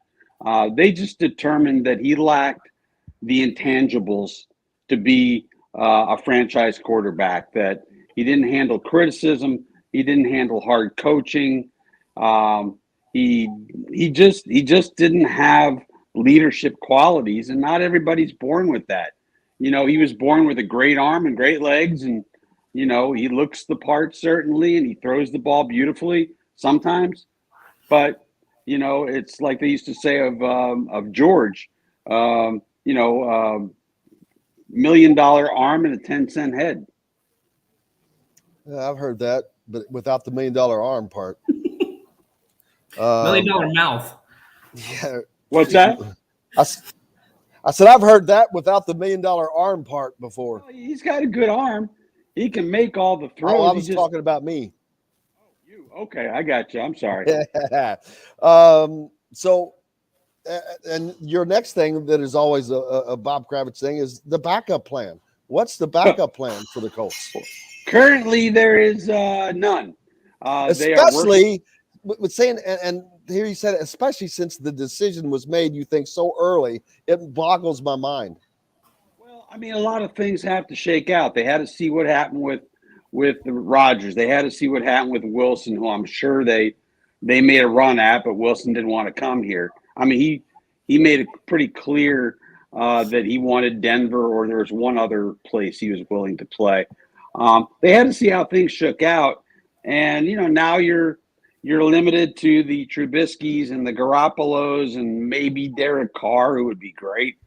They just determined that he lacked the intangibles to be a franchise quarterback, that he didn't handle criticism. He didn't handle hard coaching. He just didn't have leadership qualities, and not everybody's born with that. You know, he was born with a great arm and great legs, and, you know, he looks the part certainly, and he throws the ball beautifully sometimes. But, you know, it's like they used to say of George, $1 million arm and a 10-cent head. Yeah, I've heard that, but without the $1 million arm part. $1 million mouth. Yeah. What's that? I said I've heard that without the $1 million arm part before. He's got a good arm. He can make all the throws. Oh, I was talking about me. Okay, I got you. I'm sorry. So, and your next thing that is always a Bob Kravitz thing is the backup plan. What's the backup plan for the Colts? Currently, there is none. They are working. Especially with saying, and here you said, especially since the decision was made, you think so early, it boggles my mind. Well, I mean, a lot of things have to shake out. They had to see what happened with the Rodgers. They had to see what happened with Wilson, who I'm sure they made a run at, but Wilson didn't want to come here. I mean, he made it pretty clear that he wanted Denver, or there was one other place he was willing to play. They had to see how things shook out, and now you're limited to the Trubiskys and the Garoppolos and maybe Derek Carr, who would be great,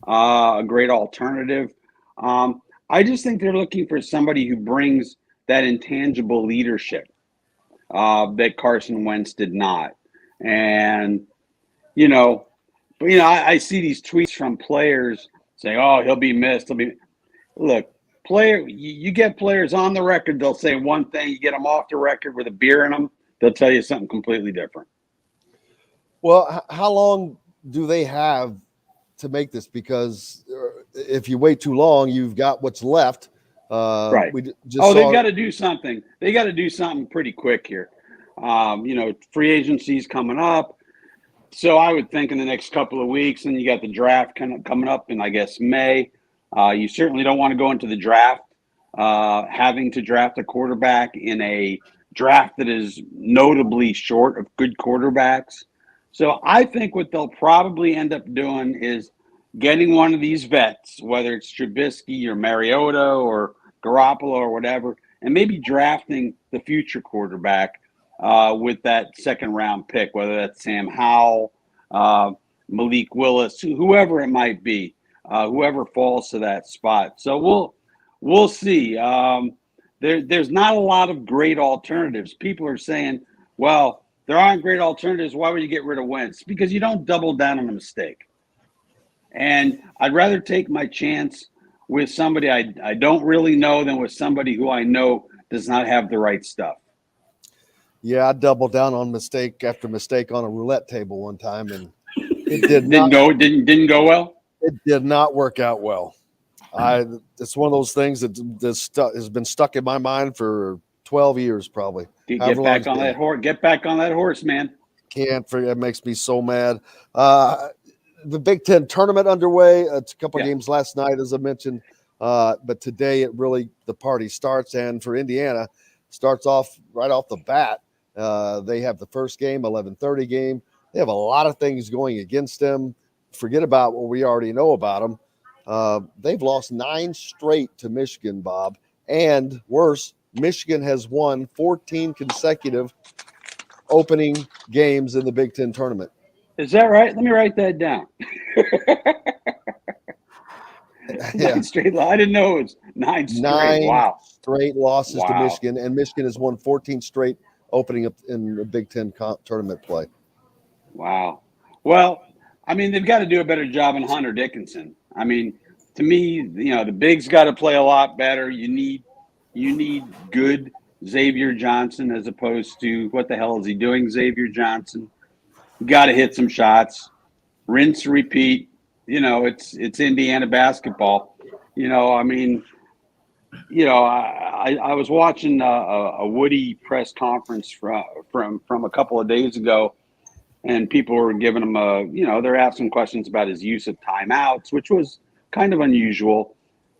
a great alternative. I just think they're looking for somebody who brings that intangible leadership that Carson Wentz did not. And, I see these tweets from players saying, oh, he'll be missed. Look, you get players on the record, they'll say one thing. You get them off the record with a beer in them, they'll tell you something completely different. Well, how long do they have to make this? Because if you wait too long, you've got what's left. Right. They've got to do something. They got to do something pretty quick here. Free agency's coming up. So I would think in the next couple of weeks, and you got the draft coming up in, I guess, May. You certainly don't want to go into the draft having to draft a quarterback in a draft that is notably short of good quarterbacks. So I think what they'll probably end up doing is getting one of these vets, whether it's Trubisky or Mariota or Garoppolo or whatever, and maybe drafting the future quarterback with that second-round pick, whether that's Sam Howell, Malik Willis, whoever it might be, whoever falls to that spot. So we'll see. There's not a lot of great alternatives. People are saying, well, there aren't great alternatives. Why would you get rid of Wentz? Because you don't double down on a mistake. And I'd rather take my chance with somebody I don't really know than with somebody who I know does not have the right stuff. Yeah, I doubled down on mistake after mistake on a roulette table one time, and it didn't go well. It did not work out well. It's one of those things that has been stuck in my mind for 12 years, probably. Get back on that horse. Get back on that horse, man. Can't forget. It makes me so mad. The Big Ten tournament underway. It's a couple games last night, as I mentioned. But today, the party starts. And for Indiana, starts off right off the bat. They have the first game, 11:30 game. They have a lot of things going against them. Forget about what we already know about them. They've lost 9 straight to Michigan, Bob. And worse, Michigan has won 14 consecutive opening games in the Big Ten tournament. Is that right? Let me write that down. 9 straight. I didn't know it was 9 straight. 9 straight losses to Michigan, and Michigan has won 14 straight opening up in the Big Ten tournament play. Wow. Well, I mean, they've got to do a better job in Hunter Dickinson. I mean, to me, the bigs got to play a lot better. You need good Xavier Johnson as opposed to what the hell is he doing, Xavier Johnson? You got to hit some shots, rinse, repeat. It's Indiana basketball. I mean, I was watching a Woody press conference from a couple of days ago, and people were giving him they're asking questions about his use of timeouts, which was kind of unusual.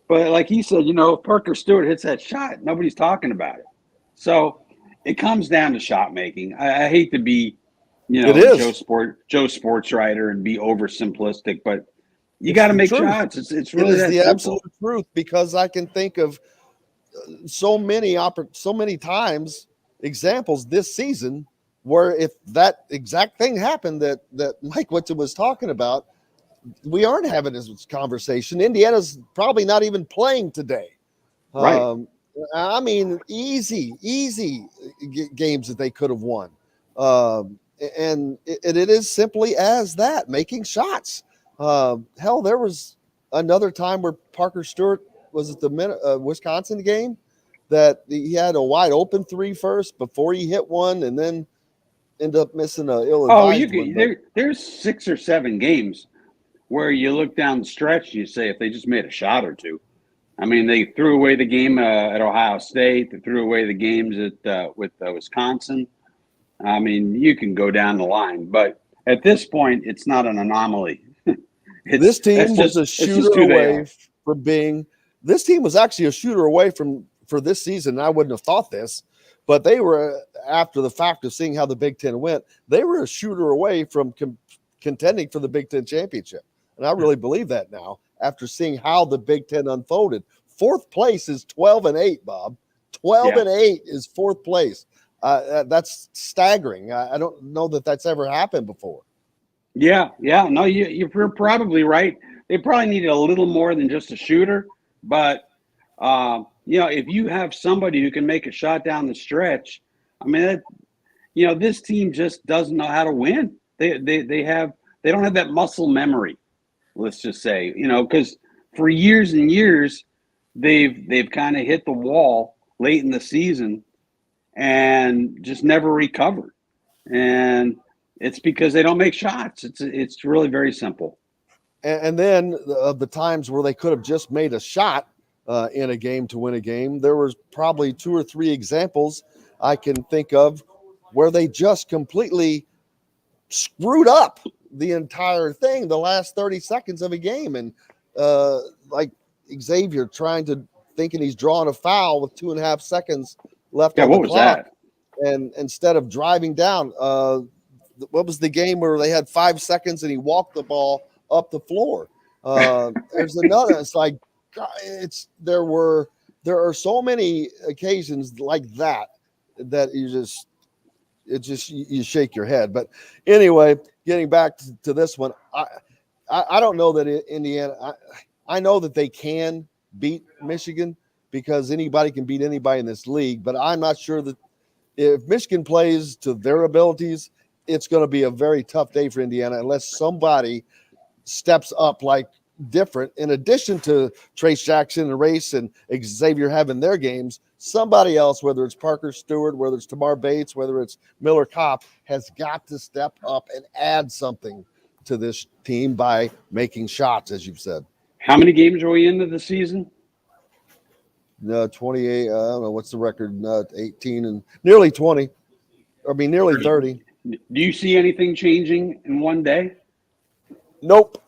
But like he said, if Parker Stewart hits that shot, nobody's talking about it. So it comes down to shot making. I hate to be, Joe Sports writer and be oversimplistic, but you got to make shots. It's really the simple. Absolute truth, because I can think of so many times examples this season where if that exact thing happened that Mike Whitson was talking about, we aren't having this conversation. Indiana's probably not even playing today. Right. I mean, easy games that they could have won. And it is simply as that, making shots. Hell, there was another time where Parker Stewart was at the Wisconsin game. that he had a wide open three first before he hit one, and then ended up missing a ill-advised one. There's 6 or 7 games where you look down the stretch and you say if they just made a shot or two. I mean, they threw away the game at Ohio State. They threw away the games with Wisconsin. I mean, you can go down the line, but at this point, it's not an anomaly. This team was a shooter away from being. This team was actually a shooter away for this season. I wouldn't have thought this, but they were, after the fact of seeing how the Big Ten went, they were a shooter away from contending for the Big Ten championship. And I really believe that now after seeing how the Big Ten unfolded. 4th place is 12-8, Bob. 12-8 is 4th place. That's staggering. I don't know that that's ever happened before. Yeah. No, you're probably right. They probably needed a little more than just a shooter. But, if you have somebody who can make a shot down the stretch, I mean, this team just doesn't know how to win. They don't have that muscle memory, let's just say, because for years and years, they've kind of hit the wall late in the season and just never recovered. And it's because they don't make shots. It's really very simple. And then of the times where they could have just made a shot in a game to win a game, there was probably 2 or 3 examples I can think of where they just completely screwed up the entire thing, the last 30 seconds of a game. And like Xavier thinking he's drawing a foul with 2.5 seconds left on the clock. And instead of driving down, what was the game where they had 5 seconds and he walked the ball up the floor? There's another. It's like there are so many occasions like that you shake your head. But anyway, getting back to this one, I don't know that Indiana. I know that they can beat Michigan because anybody can beat anybody in this league, but I'm not sure that if Michigan plays to their abilities, it's going to be a very tough day for Indiana unless somebody steps up like different. In addition to Trace Jackson and Race and Xavier having their games, somebody else, whether it's Parker Stewart, whether it's Tamar Bates, whether it's Miller Kopp, has got to step up and add something to this team by making shots, as you've said. How many games are we into the season? 28. I don't know what's the record. 18 and nearly 20. I mean, nearly 30. Do you see anything changing in one day? Nope.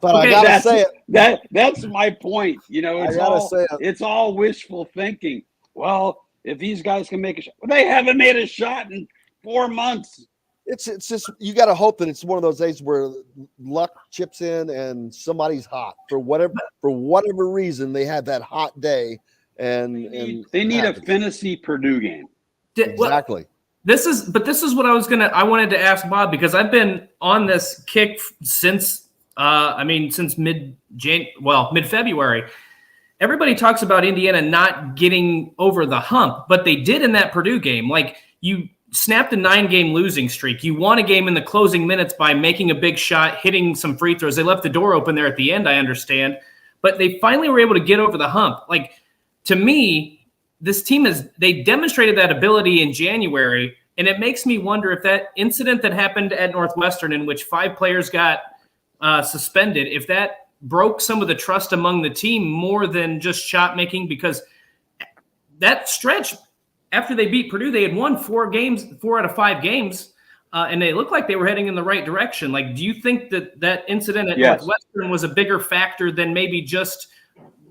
But okay, I gotta say it. That's my point. It's all wishful thinking. Well, if these guys can make a shot, they haven't made a shot in 4 months. It's just you got to hope that it's one of those days where luck chips in and somebody's hot for whatever reason. They had that hot day, and they need a Finney Purdue game. Exactly. This is what I wanted to ask Bob, because I've been on this kick since mid-February. Everybody talks about Indiana not getting over the hump, but they did in that Purdue game. Like, you snapped a 9-game losing streak. You won a game in the closing minutes by making a big shot, hitting some free throws. They left the door open there at the end, I understand, but they finally were able to get over the hump. Like, to me, this team they demonstrated that ability in January, and it makes me wonder if that incident that happened at Northwestern, in which 5 players got suspended, if that broke some of the trust among the team more than just shot making, because that stretch after they beat Purdue, they had won 4 out of 5 games, and they looked like they were heading in the right direction. Like, do you think that incident at Northwestern was a bigger factor than maybe just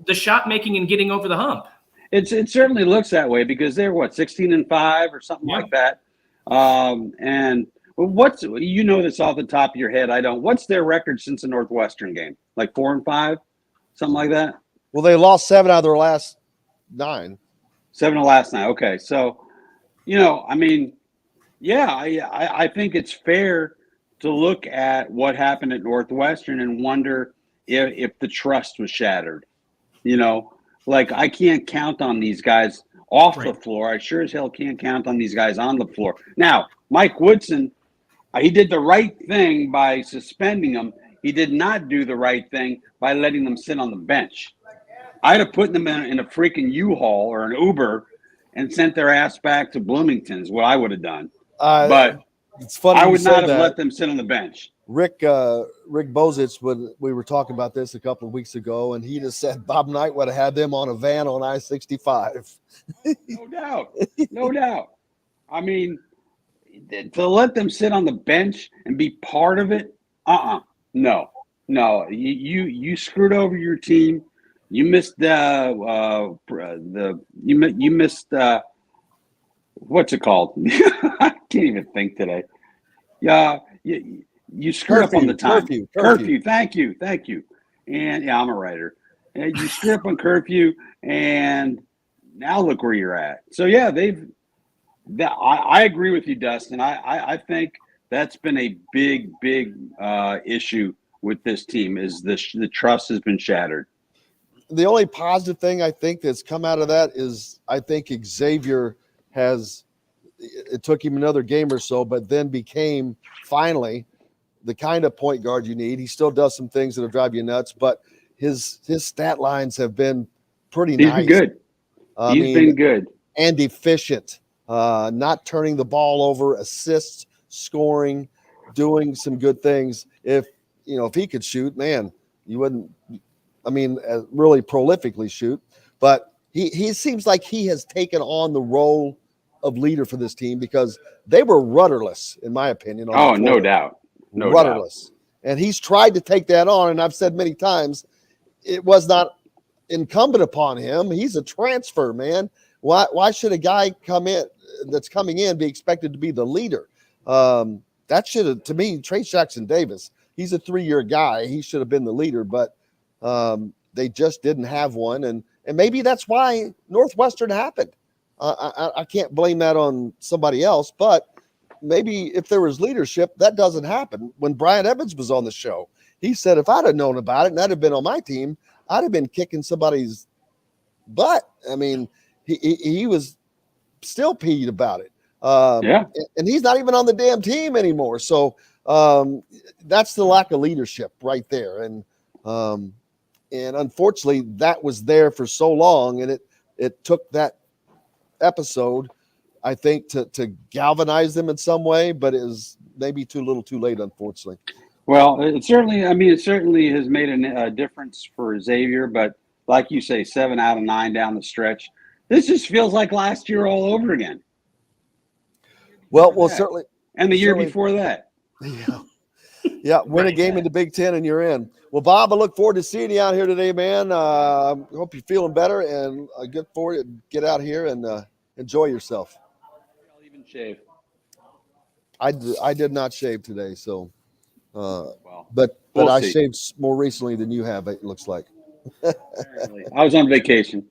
the shot making and getting over the hump? It certainly looks that way, because they're 16-5 or something like that. And what's this off the top of your head? I don't. What's their record since the Northwestern game? Like 4-5, something like that. Well, they lost 7 out of their last 9. 7 of the last 9. Okay, so I think it's fair to look at what happened at Northwestern and wonder if the trust was shattered. Like, I can't count on these guys off the floor. I sure as hell can't count on these guys on the floor. Now, Mike Woodson, he did the right thing by suspending them. He did not do the right thing by letting them sit on the bench. I'd have put them in a freaking U-Haul or an Uber and sent their ass back to Bloomington is what I would have done. But it's funny I you would say not have that. let them sit on the bench. Rick Bozich, when we were talking about this a couple of weeks ago, and he just said Bob Knight would have had them on a van on I-65. No doubt. No doubt. I mean, to let them sit on the bench and be part of it, no. You screwed over your team. You missed you missed what's it called? I can't even think today. Yeah, you screwed up on the time. Curfew. Thank you. And yeah, I'm a writer. And you screwed up on curfew, and now look where you're at. So yeah, I agree with you, Dustin. I think that's been a big issue with this team is the trust has been shattered. The only positive thing I think that's come out of that is I think Xavier it took him another game or so, but then became finally the kind of point guard you need. He still does some things that'll drive you nuts, but his stat lines have been pretty nice. He's been good. He's been good. And efficient, not turning the ball over, assists, scoring, doing some good things. If he could shoot, man, you wouldn't, really prolifically shoot, but he seems like he has taken on the role of leader for this team because they were rudderless, in my opinion. No doubt. Rudderless. And he's tried to take that on. And I've said many times, it was not incumbent upon him. He's a transfer, man. Why should a guy that's coming in be expected to be the leader? That should have, to me, Trace Jackson Davis, he's a 3-year guy. He should have been the leader, but they just didn't have one. And maybe that's why Northwestern happened. I can't blame that on somebody else, but maybe if there was leadership, that doesn't happen. When Brian Evans was on the show, he said, if I'd have known about it and I'd have been on my team, I'd have been kicking somebody's butt. I mean, he was still peeved about it. And he's not even on the damn team anymore. So that's the lack of leadership right there. And unfortunately, that was there for so long, and it took that episode, I think, to galvanize them in some way, but it was maybe too little too late, unfortunately. Well, it certainly has made a difference for Xavier, but like you say, 7 out of 9 down the stretch. This just feels like last year all over again. Well, certainly. And the year before that. Yeah, win a game in the Big Ten and you're in. Well, Bob, I look forward to seeing you out here today, man. I hope you're feeling better, and I get forward to get out here and enjoy yourself. I'll even shave. I did not shave today, so but we'll I see. shaved more recently than you have, it looks like. Apparently. I was on vacation.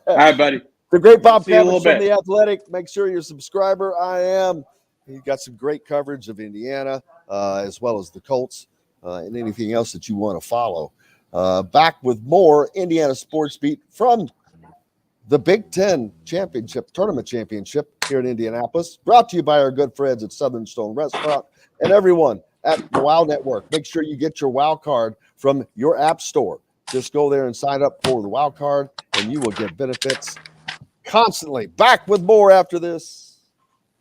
All right, buddy. The great Bob See you in a Kravitz little from bit. The Athletic. Make sure you're a subscriber. I am. He's got some great coverage of Indiana, as well as the Colts, and anything else that you want to follow. Back with more Indiana Sports Beat from the Big Ten Tournament Championship here in Indianapolis. Brought to you by our good friends at Southern Stone Restaurant and everyone at the WOW Network. Make sure you get your WOW card from your app store. Just go there and sign up for the WOW card, and you will get benefits constantly. Back with more after this.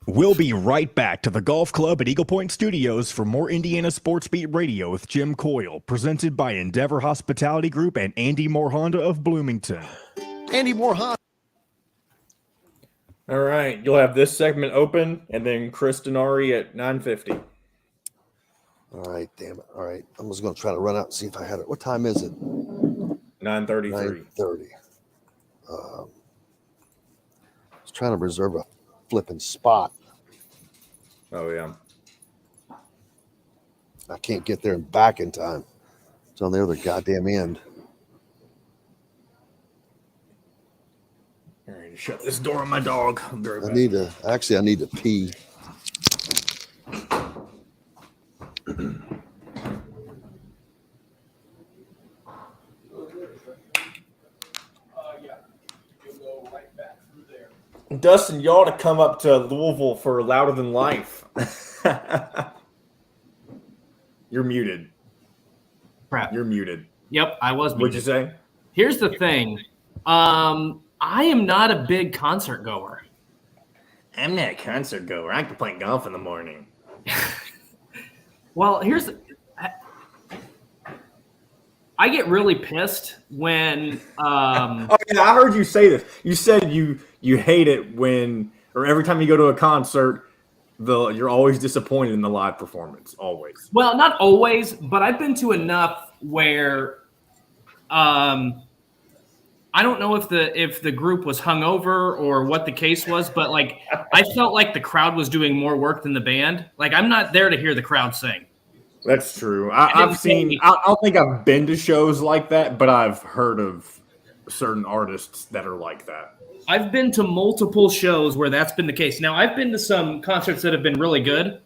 We'll be right back to the Golf Club at Eagle Point Studios for more Indiana Sports Beat Radio with Jim Coyle, presented by Endeavor Hospitality Group and Andy Moore Honda of Bloomington. Andy Moore Honda. All right, you'll have this segment open, and then Chris Denari at 9:50. All right, damn it. All right, I'm just going to try to run out and see if I had it. What time is it? 9:33. 9:30. I was trying to reserve a flipping spot. Oh, yeah. I can't get there and back in time. It's on the other goddamn end. All right, shut this door on my dog. I'll be right back. I need to pee. Dustin, you ought to come up to Louisville for Louder Than Life. You're muted. Crap. You're muted. Yep, I was muted. What'd you say? Here's the thing. I am not a big concert goer. I'm not a concert goer. I can play golf in the morning. Well, I get really pissed when. Oh yeah, I heard you say this. You said you hate it or every time you go to a concert, you're always disappointed in the live performance. Always. Well, not always, but I've been to enough where, I don't know if the group was hungover or what the case was, but like I felt like the crowd was doing more work than the band. Like I'm not there to hear the crowd sing. That's true. I've seen. I don't think I've been to shows like that, but I've heard of certain artists that are like that. I've been to multiple shows where that's been the case. Now I've been to some concerts that have been really good,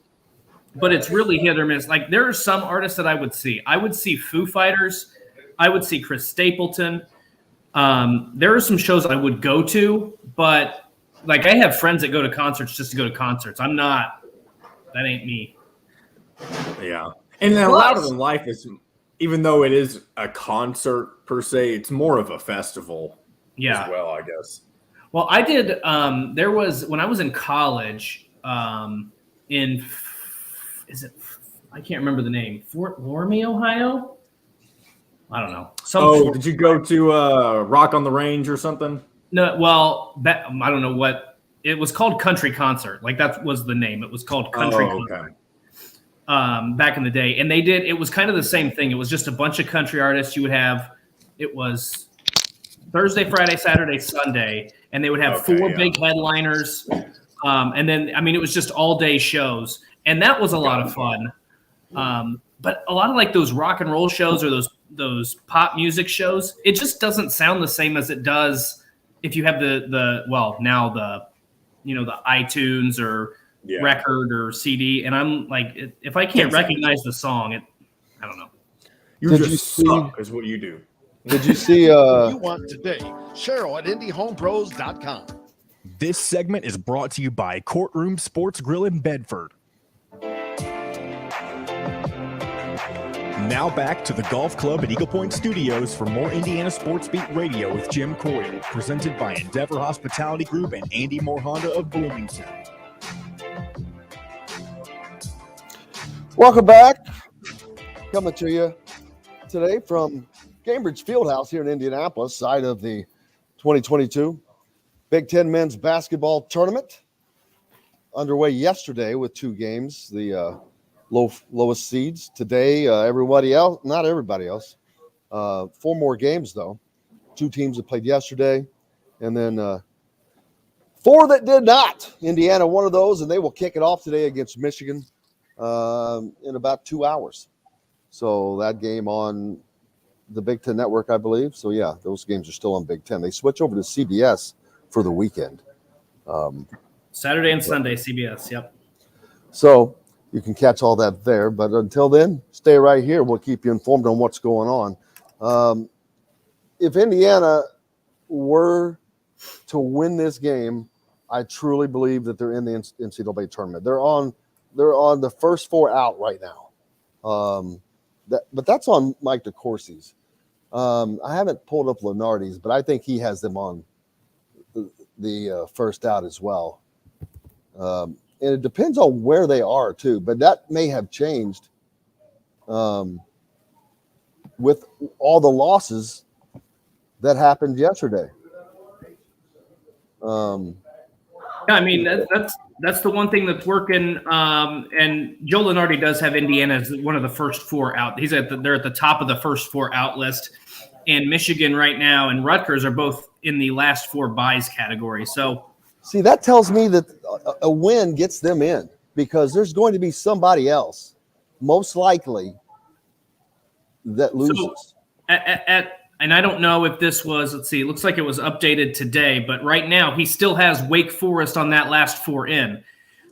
but it's really hit or miss. Like there are some artists that I would see. I would see Foo Fighters. I would see Chris Stapleton. There are some shows I would go to, but like I have friends that go to concerts just to go to concerts. I'm not. That ain't me. Yeah. And then Louder Than Life is, even though it is a concert per se, it's more of a festival as well, I guess. Well, I did, there was, when I was in college, I can't remember the name, Fort Loramie, Ohio? I don't know. Did you go to Rock on the Range or something? No, well, I don't know what, it was called Country Concert. Like that was the name. It was called Country Concert. Back in the day. And it was kind of the same thing. It was just a bunch of country artists. It was Thursday, Friday, Saturday, Sunday, and they would have four big headliners. And then, it was just all day shows. And that was a lot of fun. But a lot of like those rock and roll shows or those pop music shows, it just doesn't sound the same as it does if you have the iTunes or record or CD, and I'm like, if I can't recognize the song, I don't know. You suck is what you do. Did you see? You want today? Cheryl at IndyHomePros.com. This segment is brought to you by Courtroom Sports Grill in Bedford. Now back to the Golf Club at Eagle Point Studios for more Indiana Sports Beat Radio with Jim Coyle, presented by Endeavor Hospitality Group and Andy Moore Honda of Bloomington. Welcome back. Coming to you today from Cambridge Fieldhouse here in Indianapolis, side of the 2022 Big Ten Men's Basketball Tournament. Underway yesterday with 2 games, the lowest seeds. Today, not everybody else. 4 more games, though. 2 teams that played yesterday, and then 4 that did not. Indiana, one of those, and they will kick it off today against Michigan in about 2 hours. So that game on the Big Ten Network, I believe. So, yeah, those games are still on Big Ten. They switch over to CBS for the weekend. Saturday and Sunday, CBS, yep. So you can catch all that there. But until then, stay right here. We'll keep you informed on what's going on. If Indiana were to win this game, I truly believe that they're in the NCAA tournament. They're on the first 4 out right now. But that's on Mike DeCourcy's. I haven't pulled up Lenardi's, but I think he has them on the first out as well. And it depends on where they are too, but that may have changed with all the losses that happened yesterday. That's the one thing that's working. And Joe Lenardi does have Indiana as one of the first 4 out. They're at the top of the first 4 out list. And Michigan right now and Rutgers are both in the last 4 buys category. So, see, that tells me that a win gets them in because there's going to be somebody else, most likely, that loses. So and I don't know if this was, let's see, it looks like it was updated today, but right now he still has Wake Forest on that last 4 in.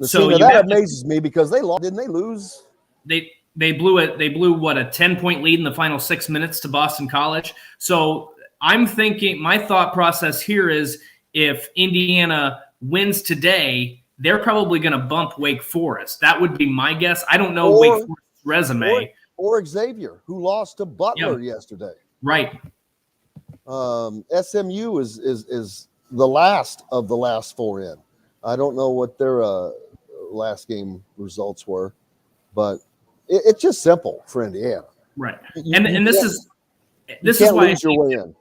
So that amazes me because they lost. Didn't they lose? They blew it. They blew what, a 10-point lead in the final 6 minutes to Boston College. So I'm thinking, my thought process here is if Indiana wins today, they're probably going to bump Wake Forest. That would be my guess. I don't know Wake Forest's resume. Or Xavier, who lost to Butler yesterday. Right. SMU is the last of the last 4 in. I don't know what their last game results were, but it's just simple for Indiana. Right. You And this is can't why lose your way in.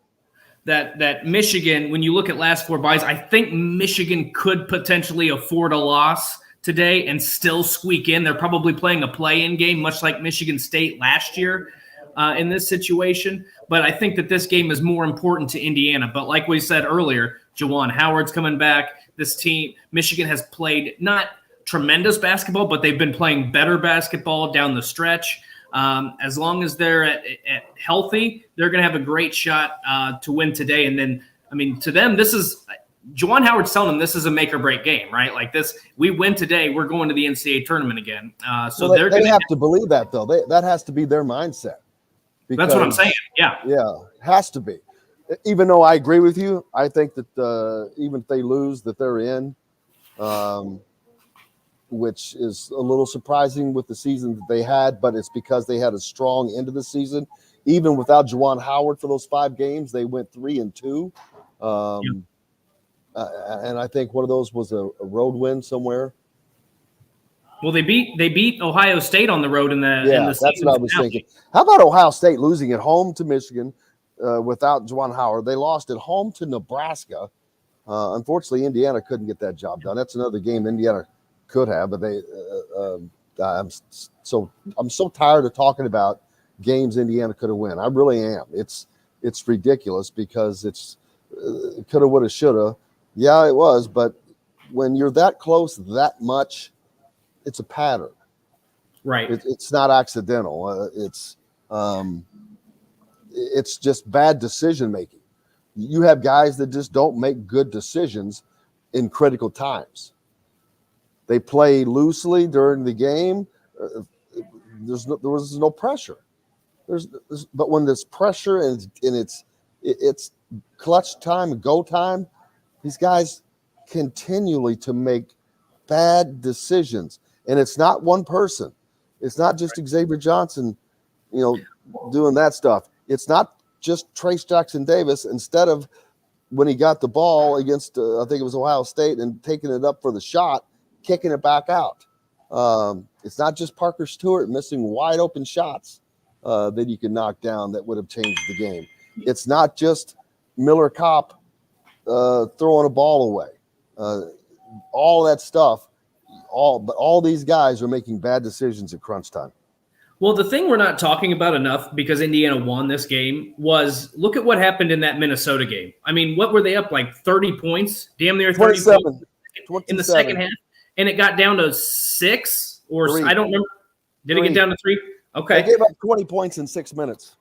that Michigan, when you look at last 4 buys, I think Michigan could potentially afford a loss today and still squeak in. They're probably playing a play-in game, much like Michigan State last year in this situation. But I think that this game is more important to Indiana. But like we said earlier, Juwan Howard's coming back. This team, Michigan has played not tremendous basketball, but they've been playing better basketball down the stretch. As long as they're at healthy, they're going to have a great shot to win today. And then, I mean, to them, this is Juwan Howard's telling them this is a make or break game, right? Like this, we win today, we're going to the NCAA tournament again. So well, they're they going have to believe that, though. That has to be their mindset. That's what I'm saying. Yeah. Yeah, has to be. Even though I agree with you, I think that even if they lose, that they're in, which is a little surprising with the season that they had, but it's because they had a strong end of the season. Even without Juwan Howard for those 5 games, they went 3-2. And I think one of those was a road win somewhere. Well, they beat Ohio State on the road in the that's season what I was finale. thinking. How about Ohio State losing at home to Michigan without Juwan Howard? They lost at home to Nebraska. Unfortunately, Indiana couldn't get that job done. That's another game Indiana could have, but they. I'm so tired of talking about games Indiana could have won. I really am. It's ridiculous because it's coulda, woulda, shoulda. Yeah, it was, but when you're that close that much, it's a pattern. Right. It's not accidental. It's just bad decision making. You have guys that just don't make good decisions in critical times. They play loosely during the game. There was no pressure. But when there's pressure and it's clutch time, go time, these guys continually to make bad decisions. And it's not one person. It's not just Xavier Johnson, doing that stuff. It's not just Trace Jackson Davis. Instead of when he got the ball against, I think it was Ohio State, and taking it up for the shot, kicking it back out. It's not just Parker Stewart missing wide open shots that you can knock down that would have changed the game. It's not just Miller Kopp throwing a ball away. All that stuff. But all these guys are making bad decisions at crunch time. Well, the thing we're not talking about enough, because Indiana won this game, was look at what happened in that Minnesota game. I mean, what were they up, like 30 points? Damn near 30 points in the second half. And it got down to 6 or 3. I don't remember. Did it get down to 3? Okay. They gave up 20 points in 6 minutes.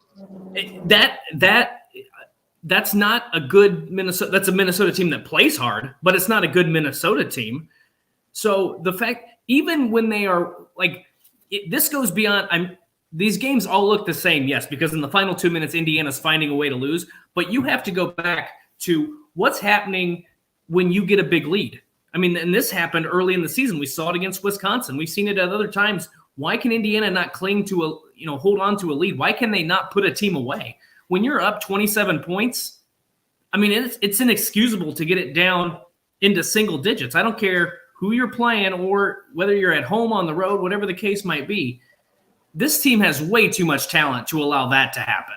That's not a good Minnesota. That's a Minnesota team that plays hard, but it's not a good Minnesota team. So the fact, even when they are like, this goes beyond. These games all look the same, yes, because in the final 2 minutes, Indiana's finding a way to lose. But you have to go back to what's happening when you get a big lead. I mean, and this happened early in the season. We saw it against Wisconsin. We've seen it at other times. Why can Indiana not cling to hold on to a lead? Why can they not put a team away? When you're up 27 points, I mean, it's inexcusable to get it down into single digits. I don't care who you're playing or whether you're at home, on the road, whatever the case might be. This team has way too much talent to allow that to happen.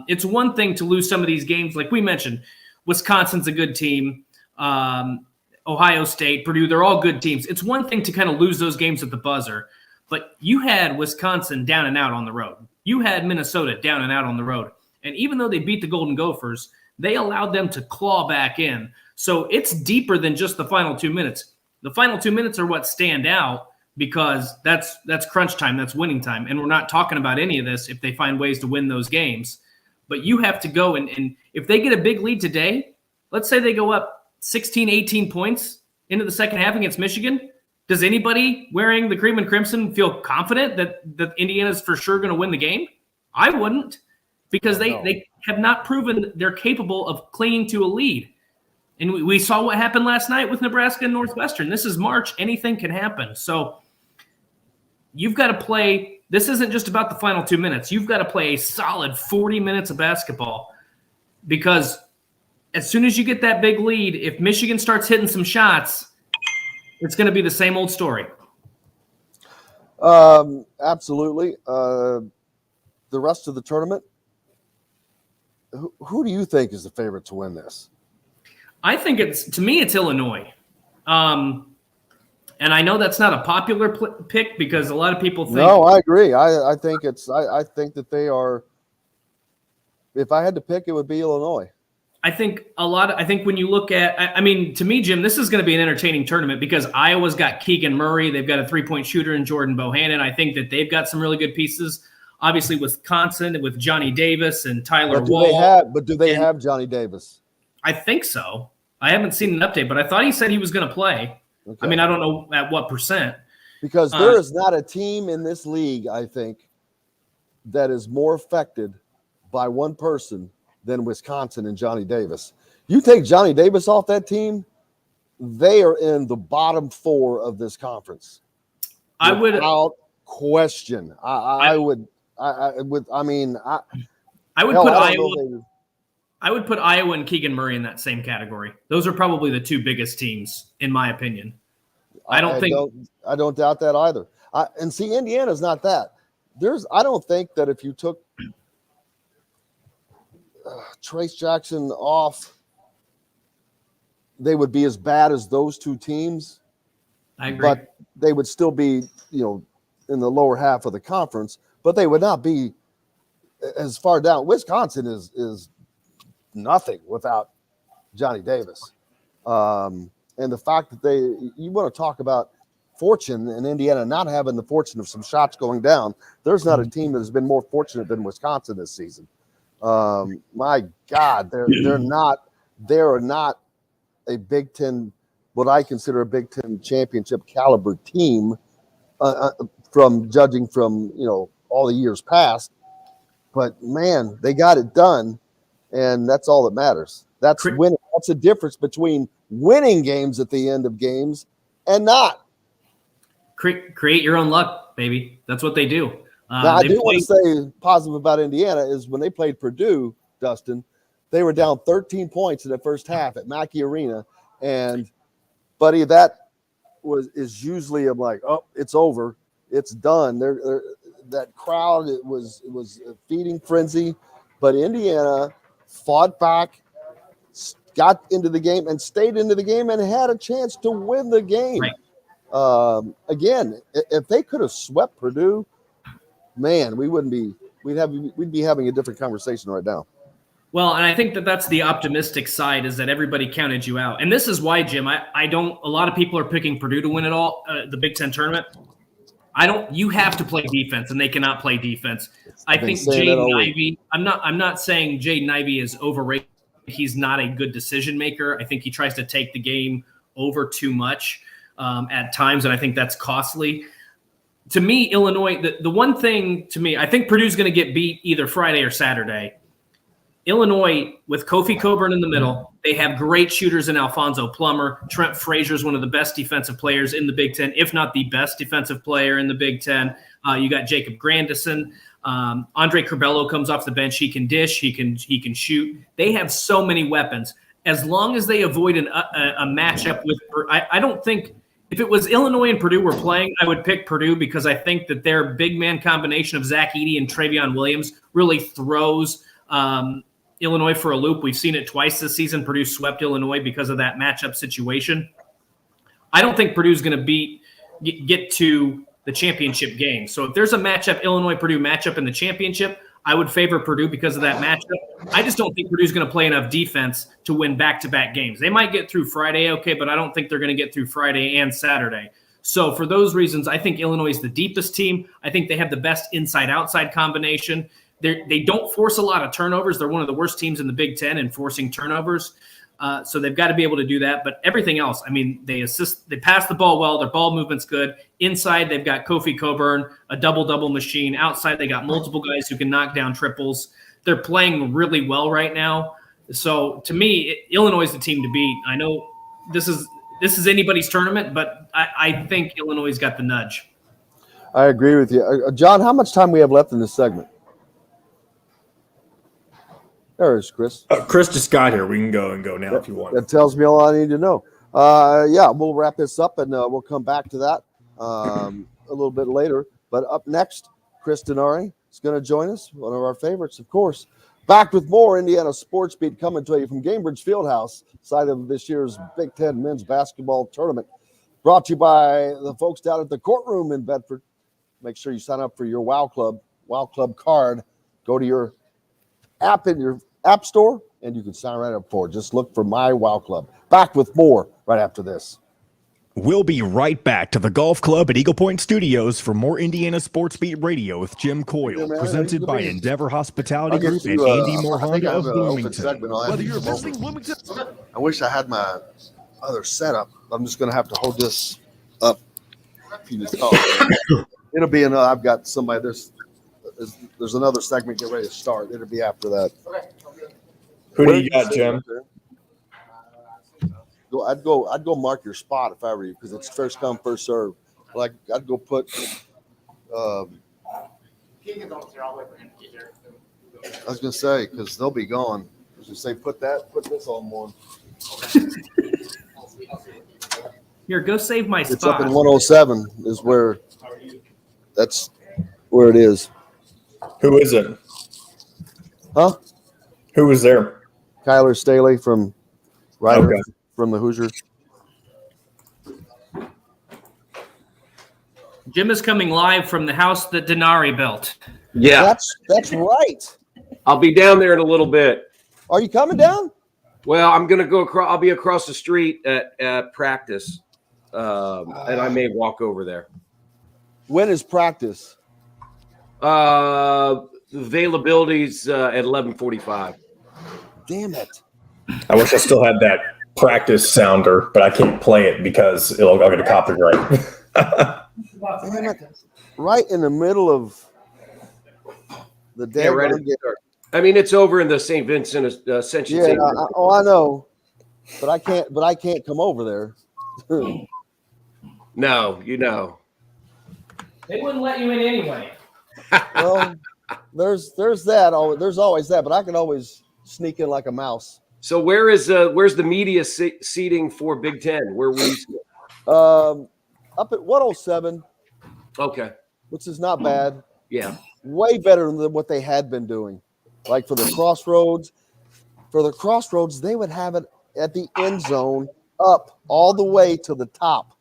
It's one thing to lose some of these games. Like we mentioned, Wisconsin's a good team. Ohio State, Purdue, they're all good teams. It's one thing to kind of lose those games at the buzzer, but you had Wisconsin down and out on the road. You had Minnesota down and out on the road. And even though they beat the Golden Gophers, they allowed them to claw back in. So it's deeper than just the final 2 minutes. The final 2 minutes are what stand out because that's crunch time, that's winning time. And we're not talking about any of this if they find ways to win those games. But you have to go and if they get a big lead today, let's say they go up 16, 18 points into the second half against Michigan. Does anybody wearing the cream and crimson feel confident that Indiana's for sure going to win the game? I wouldn't, because they have not proven they're capable of clinging to a lead. And we saw what happened last night with Nebraska and Northwestern. This is March. Anything can happen. So you've got to play. This isn't just about the final 2 minutes. You've got to play a solid 40 minutes of basketball because as soon as you get that big lead, if Michigan starts hitting some shots, it's going to be the same old story. Absolutely. The rest of the tournament, who do you think is the favorite to win this? I think it's Illinois. And I know that's not a popular pick because a lot of people think. No, I agree. I think that they are. If I had to pick, it would be Illinois. I think when you look at, I mean, to me, Jim, this is going to be an entertaining tournament because Iowa's got Keegan Murray. They've got a 3-point shooter in Jordan Bohannon. I think that they've got some really good pieces. Obviously, Wisconsin with Johnny Davis and Tyler Wall. Do they have Johnny Davis? I think so. I haven't seen an update, but I thought he said he was going to play. Okay. I mean, I don't know at what percent. Because there is not a team in this league, I think, that is more affected by one person than Wisconsin and Johnny Davis. You take Johnny Davis off that team, they are in the bottom 4 of this conference. Without question. I would put Iowa and Keegan Murray in that same category. Those are probably the 2 biggest teams, in my opinion. I don't doubt that either. And see, Indiana's not that. I don't think that if you took Trace Jackson off, they would be as bad as those 2 teams. I agree. But they would still be, in the lower half of the conference, but they would not be as far down. Wisconsin is nothing without Johnny Davis. And the fact that you want to talk about fortune in Indiana not having the fortune of some shots going down. There's not a team that has been more fortunate than Wisconsin this season. My God, they are not a Big Ten, what I consider a Big Ten championship caliber team, from judging from all the years past. But man, they got it done, and that's all that matters. That's winning. That's the difference between winning games at the end of games and not. Create your own luck, baby. That's what they do. Now, I do want to say positive about Indiana is when they played Purdue, Dustin, they were down 13 points in the first half at Mackey Arena. And, buddy, that is usually I'm like, oh, it's over. It's done. That crowd, it was a feeding frenzy. But Indiana fought back, got into the game, and stayed into the game and had a chance to win the game. Right. Again, if they could have swept Purdue, man, we'd be having a different conversation right now. Well, and I think that's the optimistic side, is that everybody counted you out. And this is why, Jim, a lot of people are picking Purdue to win it all, the Big Ten tournament. You have to play defense, and they cannot play defense. I think Jaden Ivey, I'm not saying Jaden Ivey is overrated. He's not a good decision maker. I think he tries to take the game over too much at times, and I think that's costly. To me, Illinois, the one thing to me, I think Purdue's going to get beat either Friday or Saturday. Illinois, with Kofi Coburn in the middle, they have great shooters in Alfonso Plummer. Trent Frazier is one of the best defensive players in the Big Ten, if not the best defensive player in the Big Ten. You got Jacob Grandison. Andre Curbelo comes off the bench. He can dish. He can shoot. They have so many weapons. As long as they avoid a matchup with – I don't think – if it was Illinois and Purdue were playing, I would pick Purdue because I think that their big man combination of Zach Edey and Travion Williams really throws Illinois for a loop. We've seen it twice this season. Purdue swept Illinois because of that matchup situation. I don't think Purdue's going to get to the championship game. So if there's a matchup, Illinois-Purdue matchup in the championship, I would favor Purdue because of that matchup. I just don't think Purdue's going to play enough defense to win back-to-back games. They might get through Friday, okay, but I don't think they're going to get through Friday and Saturday. So for those reasons, I think Illinois is the deepest team. I think they have the best inside-outside combination. They don't force a lot of turnovers. They're one of the worst teams in the Big Ten in forcing turnovers. So they've got to be able to do that. But everything else, I mean, they pass the ball well. Their ball movement's good. Inside, they've got Kofi Coburn, a double-double machine. Outside, they got multiple guys who can knock down triples. They're playing really well right now. So to me, Illinois is the team to beat. I know this is anybody's tournament, but I think Illinois got the nudge. I agree with you. John, how much time we have left in this segment? There's Chris. Chris just got here. We can go now if you want. That tells me all I need to know. Yeah, we'll wrap this up and we'll come back to that a little bit later. But up next, Chris Denari is going to join us, one of our favorites, of course. Back with more Indiana Sports Beat coming to you from Gamebridge Fieldhouse, side of this year's Big Ten men's basketball tournament. Brought to you by the folks down at the courtroom in Bedford. Make sure you sign up for your Wow Club card. Go to your app in your app store, and you can sign right up for it. Just look for My Wow Club. Back with more right after this. We'll be right back to the Golf Club at Eagle Point Studios for more Indiana Sports Beat Radio with Jim Coyle, presented by Endeavor Hospitality Group and Andy Morhonda of Bloomington. Whether you're visiting Bloomington, I wish I had my other setup. I'm just going to have to hold this up. It'll be enough. I've got somebody. There's another segment get ready to start. It'll be after that. Who do you got, Jim? I'd go mark your spot if I were you, because it's first come, first serve. Like I'd go put. I was gonna say, because they'll be gone. I was gonna say put this on one. Here, go save my It's spot. up in 107 is where. That's where it is. Who is it? Huh? Who was there? Kyler Staley from Ryder. Okay. From the Hoosiers. Jim is coming live from the house that Denari built. Yeah, That's right. I'll be down there in a little bit. Are you coming down? Well, I'm gonna go across. I'll be across the street at practice, and I may walk over there. When is practice? Availability's at 11:45. Damn it! I wish I still had that practice sounder, but I can't play it because I'll get a copyright. Damn it! Right in the middle of the day. Yeah, right. I mean, it's over in the St. Vincent Ascension. Yeah, I know, but I can't come over there. No, you know. They wouldn't let you in anyway. Well, there's that. There's always that, but I can always sneak in like a mouse. So where's the media seating for Big Ten? Where we up at 107. Okay, which is not bad. Yeah, way better than what they had been doing. Like for the crossroads, they would have it at the end zone up all the way to the top.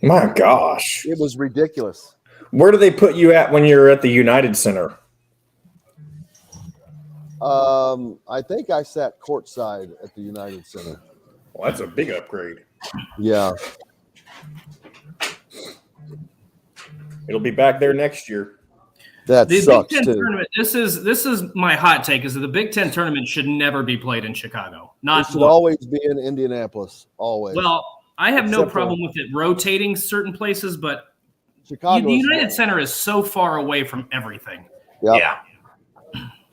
My gosh, it was ridiculous. Where do they put you at when you're at the United Center? I think I sat courtside at the United Center. Well, that's a big upgrade. Yeah. It'll be back there next year. That the sucks Big Ten too. tournament. This is my hot take: is that the Big Ten tournament should never be played in Chicago. It should always be in Indianapolis. Always. Well, I have no Except problem with it rotating certain places, but Chicago. The United Center is so far away from everything. Yep. Yeah.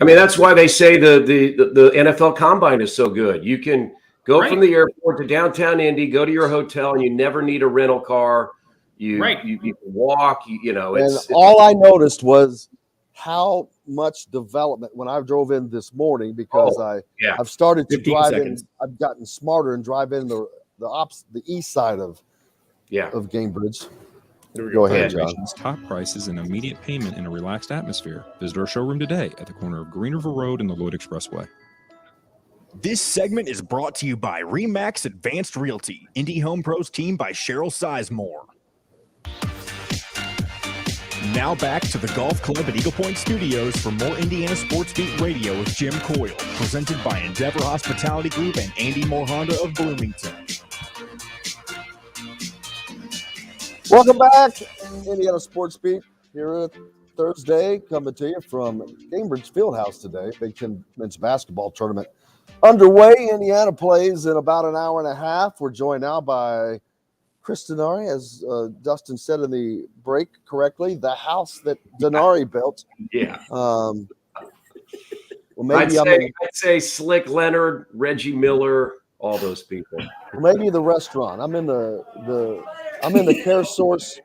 I mean, that's why they say the NFL Combine is so good. You can go from the airport to downtown Indy, go to your hotel, and you never need a rental car. You can walk. It's all I noticed was how much development when I drove in this morning, because I've started to drive in. I've gotten smarter and drive in the east side of Gamebridge. Go ahead, John. Top prices and immediate payment in a relaxed atmosphere. Visit our showroom today at the corner of Green River Road and the Lloyd Expressway. This segment is brought to you by Remax Advanced Realty, Indy Home Pros team by Cheryl Sizemore. Now back to the Golf Club at Eagle Point Studios for more Indiana Sports Beat Radio with Jim Coyle, presented by Endeavor Hospitality Group and Andy Morhonda of Bloomington. Welcome back, Indiana Sports Beat here Thursday, coming to you from Cambridge Fieldhouse today. Big Ten men's basketball tournament underway. Indiana plays in about an hour and a half. We're joined now by Chris Denari, as Dustin said in the break correctly, the house that Denari built. Yeah. Well, maybe I'd say Slick Leonard, Reggie Miller, all those people. Maybe the restaurant. I'm in the Care Source.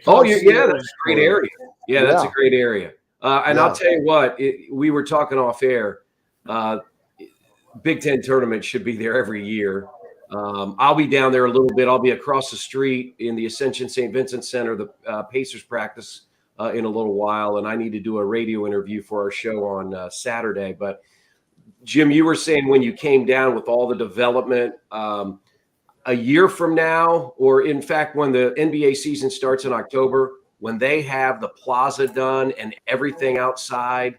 Oh, yeah, that's a great area. Yeah, that's a great area. And Yeah. I'll tell you what, we were talking off air. Big Ten tournament should be there every year. I'll be down there a little bit. I'll be across the street in the Ascension St. Vincent Center, the Pacers practice in a little while, and I need to do a radio interview for our show on Saturday. But Jim, you were saying when you came down with all the development, a year from now, or in fact, when the NBA season starts in October, when they have the plaza done and everything outside,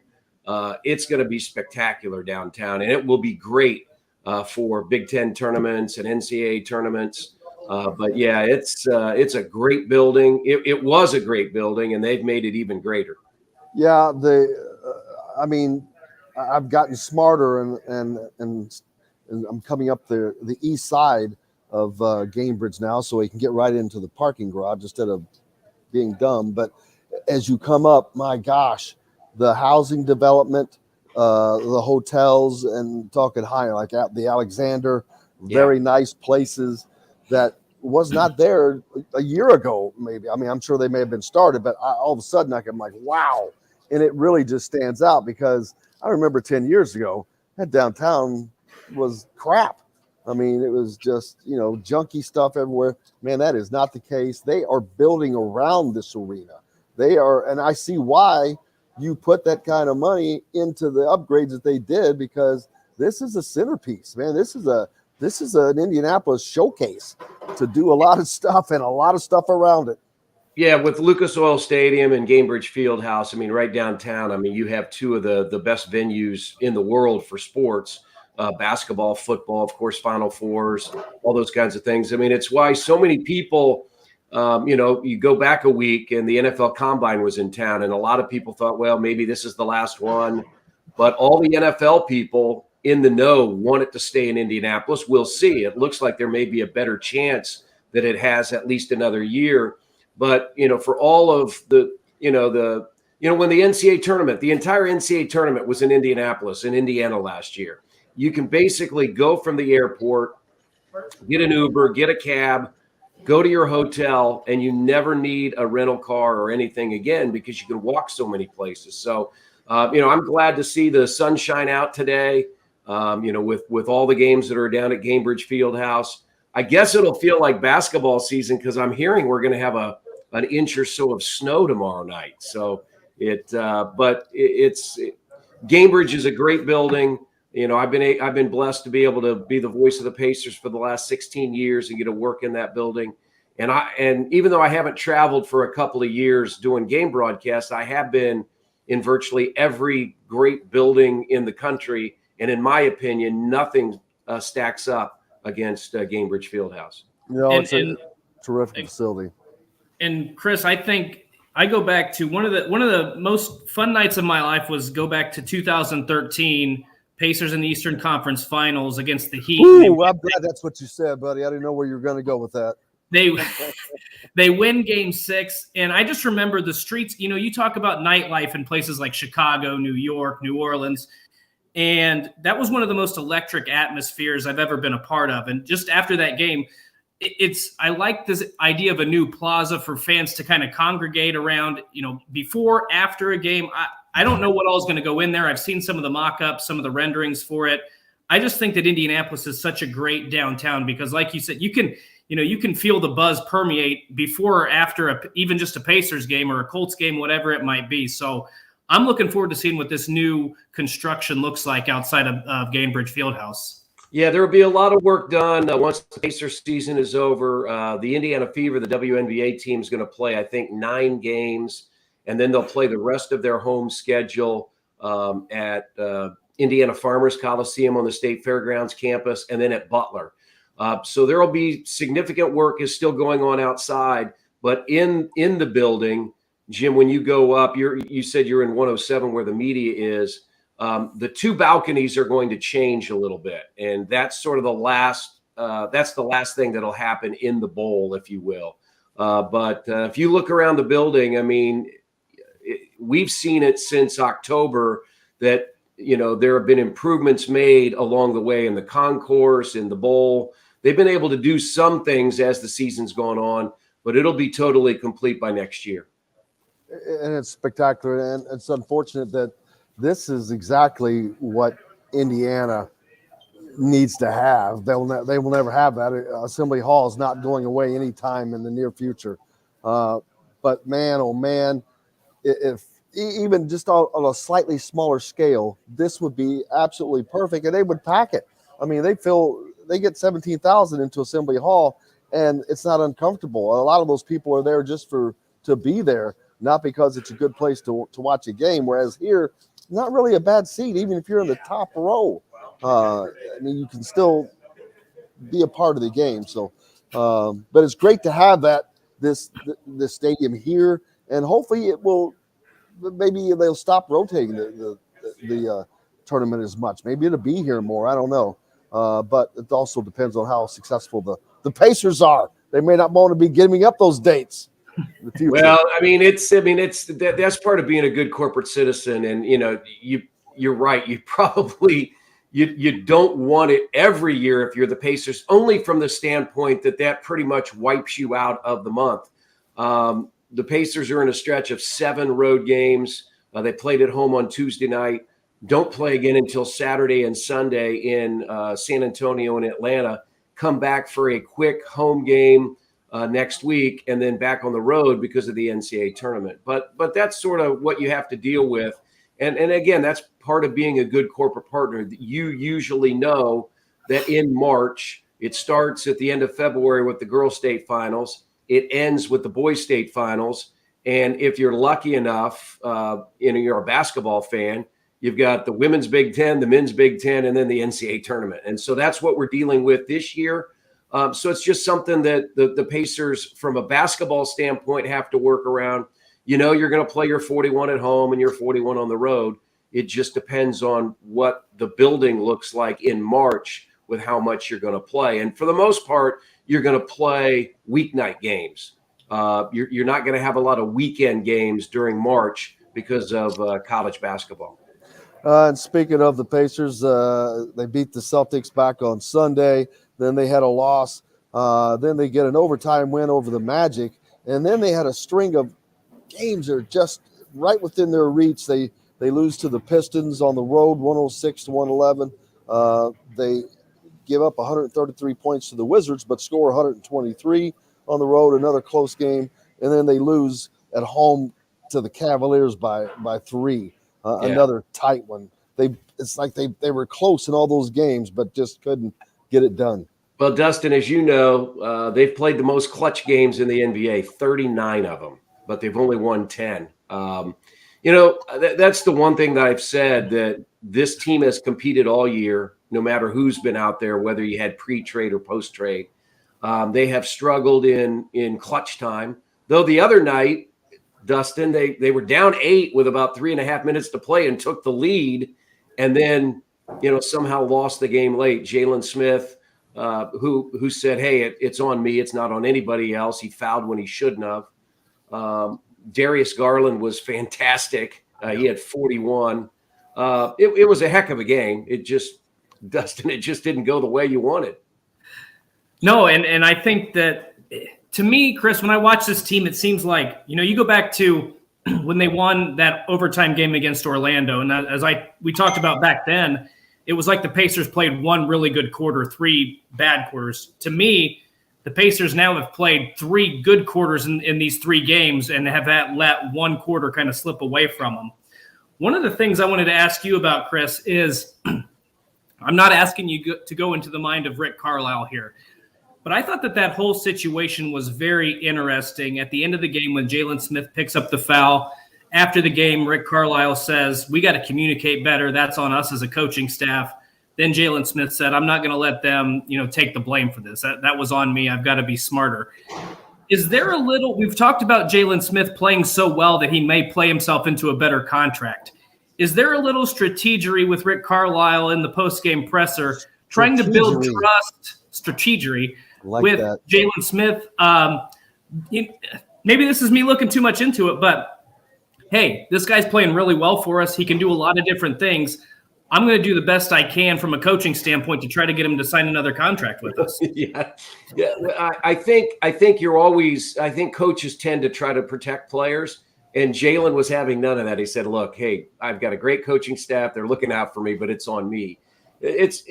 it's going to be spectacular downtown, and it will be great for Big Ten tournaments and NCAA tournaments. But yeah, it's a great building. It was a great building, and they've made it even greater. Yeah, I mean, I've gotten smarter, and I'm coming up the east side of Gamebridge now, so we can get right into the parking garage instead of being dumb. But as you come up, my gosh, the housing development, the hotels, and talking higher, like at the Alexander, very nice places that was not there a year ago, maybe. I mean, I'm sure they may have been started, but all of a sudden I'm like, wow. And it really just stands out because I remember 10 years ago, that downtown was crap. I mean, it was just, junky stuff everywhere. Man, that is not the case. They are building around this arena. They are, and I see why you put that kind of money into the upgrades that they did, because this is a centerpiece, man. This is an Indianapolis showcase to do a lot of stuff and a lot of stuff around it. Yeah, with Lucas Oil Stadium and Gamebridge Fieldhouse, I mean, right downtown, I mean, you have two of the best venues in the world for sports. Basketball, football, of course, Final Fours, all those kinds of things. I mean, it's why so many people, you go back a week and the NFL Combine was in town, and a lot of people thought, well, maybe this is the last one. But all the NFL people in the know want it to stay in Indianapolis. We'll see. It looks like there may be a better chance that it has at least another year. But, for all of when the NCAA tournament, the entire NCAA tournament was in Indianapolis, in Indiana last year. You can basically go from the airport, get an Uber, get a cab, go to your hotel, and you never need a rental car or anything again because you can walk so many places. So, I'm glad to see the sunshine out today, with all the games that are down at Gamebridge Fieldhouse. I guess it'll feel like basketball season because I'm hearing we're going to have an inch or so of snow tomorrow night. So Gamebridge is a great building. I've been blessed to be able to be the voice of the Pacers for the last 16 years and get to work in that building. And even though I haven't traveled for a couple of years doing game broadcasts, I have been in virtually every great building in the country. And in my opinion, nothing stacks up against Gamebridge Fieldhouse. It's a terrific facility. And Chris, I think I go back to one of the most fun nights of my life was go back to 2013. Pacers in the Eastern Conference Finals against the Heat. Ooh, I'm glad that's what you said, buddy. I didn't know where you were going to go with that. They win Game 6, and I just remember the streets. You talk about nightlife in places like Chicago, New York, New Orleans, and that was one of the most electric atmospheres I've ever been a part of. And just after that game, I like this idea of a new plaza for fans to kind of congregate around. Before, after a game. I don't know what all is going to go in there. I've seen some of the mock-ups, some of the renderings for it. I just think that Indianapolis is such a great downtown because, like you said, you can feel the buzz permeate before or after even just a Pacers game or a Colts game, whatever it might be. So I'm looking forward to seeing what this new construction looks like outside of Gamebridge Fieldhouse. Yeah, there will be a lot of work done once the Pacers season is over. The Indiana Fever, the WNBA team, is going to play, I think, 9 games. And then they'll play the rest of their home schedule at Indiana Farmers Coliseum on the State Fairgrounds campus, and then at Butler. So there will be significant work is still going on outside, but in the building, Jim, when you go up, you said you're in 107 where the media is. The 2 balconies are going to change a little bit, and that's sort of the last thing that'll happen in the bowl, if you will. But if you look around the building, I mean, we've seen it since October that, there have been improvements made along the way in the concourse, in the bowl. They've been able to do some things as the season's gone on, but it'll be totally complete by next year. and it's spectacular. And it's unfortunate that this is exactly what Indiana needs to have. They will never have that. Assembly Hall is not going away anytime in the near future. But man, oh man, if even just on a slightly smaller scale, this would be absolutely perfect, and they would pack it. I mean, they get 17,000 into Assembly Hall, and it's not uncomfortable. A lot of those people are there just to be there, not because it's a good place to watch a game. Whereas here, not really a bad seat, even if you're in the top row. I mean, you can still be a part of the game. So, but it's great to have this stadium here, and hopefully it will. Maybe they'll stop rotating the tournament as much. Maybe it'll be here more. I don't know. But it also depends on how successful the Pacers are. They may not want to be giving up those dates. Well, I mean, that's part of being a good corporate citizen. And, you're right. You probably, you don't want it every year if you're the Pacers, only from the standpoint that pretty much wipes you out of the month. The Pacers are in a stretch of 7 road games. They played at home on Tuesday night. Don't play again until Saturday and Sunday in San Antonio and Atlanta. Come back for a quick home game next week, and then back on the road because of the NCAA tournament. But that's sort of what you have to deal with. And again, that's part of being a good corporate partner. You usually know that in March, it starts at the end of February with the girls' state finals. It ends with the boys' state finals. And if you're lucky enough, you're a basketball fan, you've got the women's Big Ten, the men's Big Ten, and then the NCAA tournament. And so that's what we're dealing with this year. So it's just something that the Pacers, from a basketball standpoint, have to work around. You're going to play your 41 at home and your 41 on the road. It just depends on what the building looks like in March with how much you're going to play. And for the most part, you're going to play weeknight games. You're not going to have a lot of weekend games during March because of college basketball. And speaking of the Pacers, they beat the Celtics back on Sunday. Then they had a loss. Then they get an overtime win over the Magic. And then they had a string of games that are just right within their reach. They lose to the Pistons on the road, 106-111. They give up 133 points to the Wizards, but score 123 on the road, another close game. And then they lose at home to the Cavaliers by 3. Another tight one. It's like they were close in all those games, but just couldn't get it done. Well, Dustin, as you know, they've played the most clutch games in the NBA, 39 of them, but they've only won 10. That's the one thing that I've said, that this team has competed all year, no matter who's been out there, whether you had pre-trade or post-trade. They have struggled in clutch time, though the other night, Dustin, they were down 8 with about 3.5 minutes to play and took the lead, and then somehow lost the game late. Jalen Smith, who said, "Hey, it's on me. It's not on anybody else." He fouled when he shouldn't have. Darius Garland was fantastic. He had 41. It was a heck of a game. Dustin, it just didn't go the way you wanted. No, and I think that, to me, Chris, when I watch this team, it seems like, you go back to when they won that overtime game against Orlando. And as we talked about back then, it was like the Pacers played one really good quarter, 3 bad quarters. To me, the Pacers now have played 3 good quarters in these 3 games and have let one quarter kind of slip away from them. One of the things I wanted to ask you about, Chris, is I'm not asking you to go into the mind of Rick Carlisle here, but I thought that whole situation was very interesting. At the end of the game, when Jalen Smith picks up the foul, after the game, Rick Carlisle says, "We got to communicate better. That's on us as a coaching staff." Then Jalen Smith said, "I'm not going to let them, take the blame for this. That was on me. I've got to be smarter." Is there we've talked about Jalen Smith playing so well that he may play himself into a better contract. Is there a little strategery with Rick Carlisle in the post-game presser, trying to build trust, strategery, like with that. Jalen Smith? Maybe this is me looking too much into it, but hey, this guy's playing really well for us. He can do a lot of different things. I'm going to do the best I can from a coaching standpoint to try to get him to sign another contract with us. Yeah. I think coaches tend to try to protect players. And Jalen was having none of that. He said, look, hey, I've got a great coaching staff. They're looking out for me, but it's on me. It's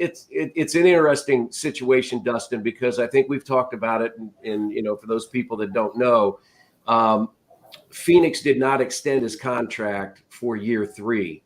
an interesting situation, Dustin, because I think we've talked about it. And for those people that don't know, Phoenix did not extend his contract for year 3.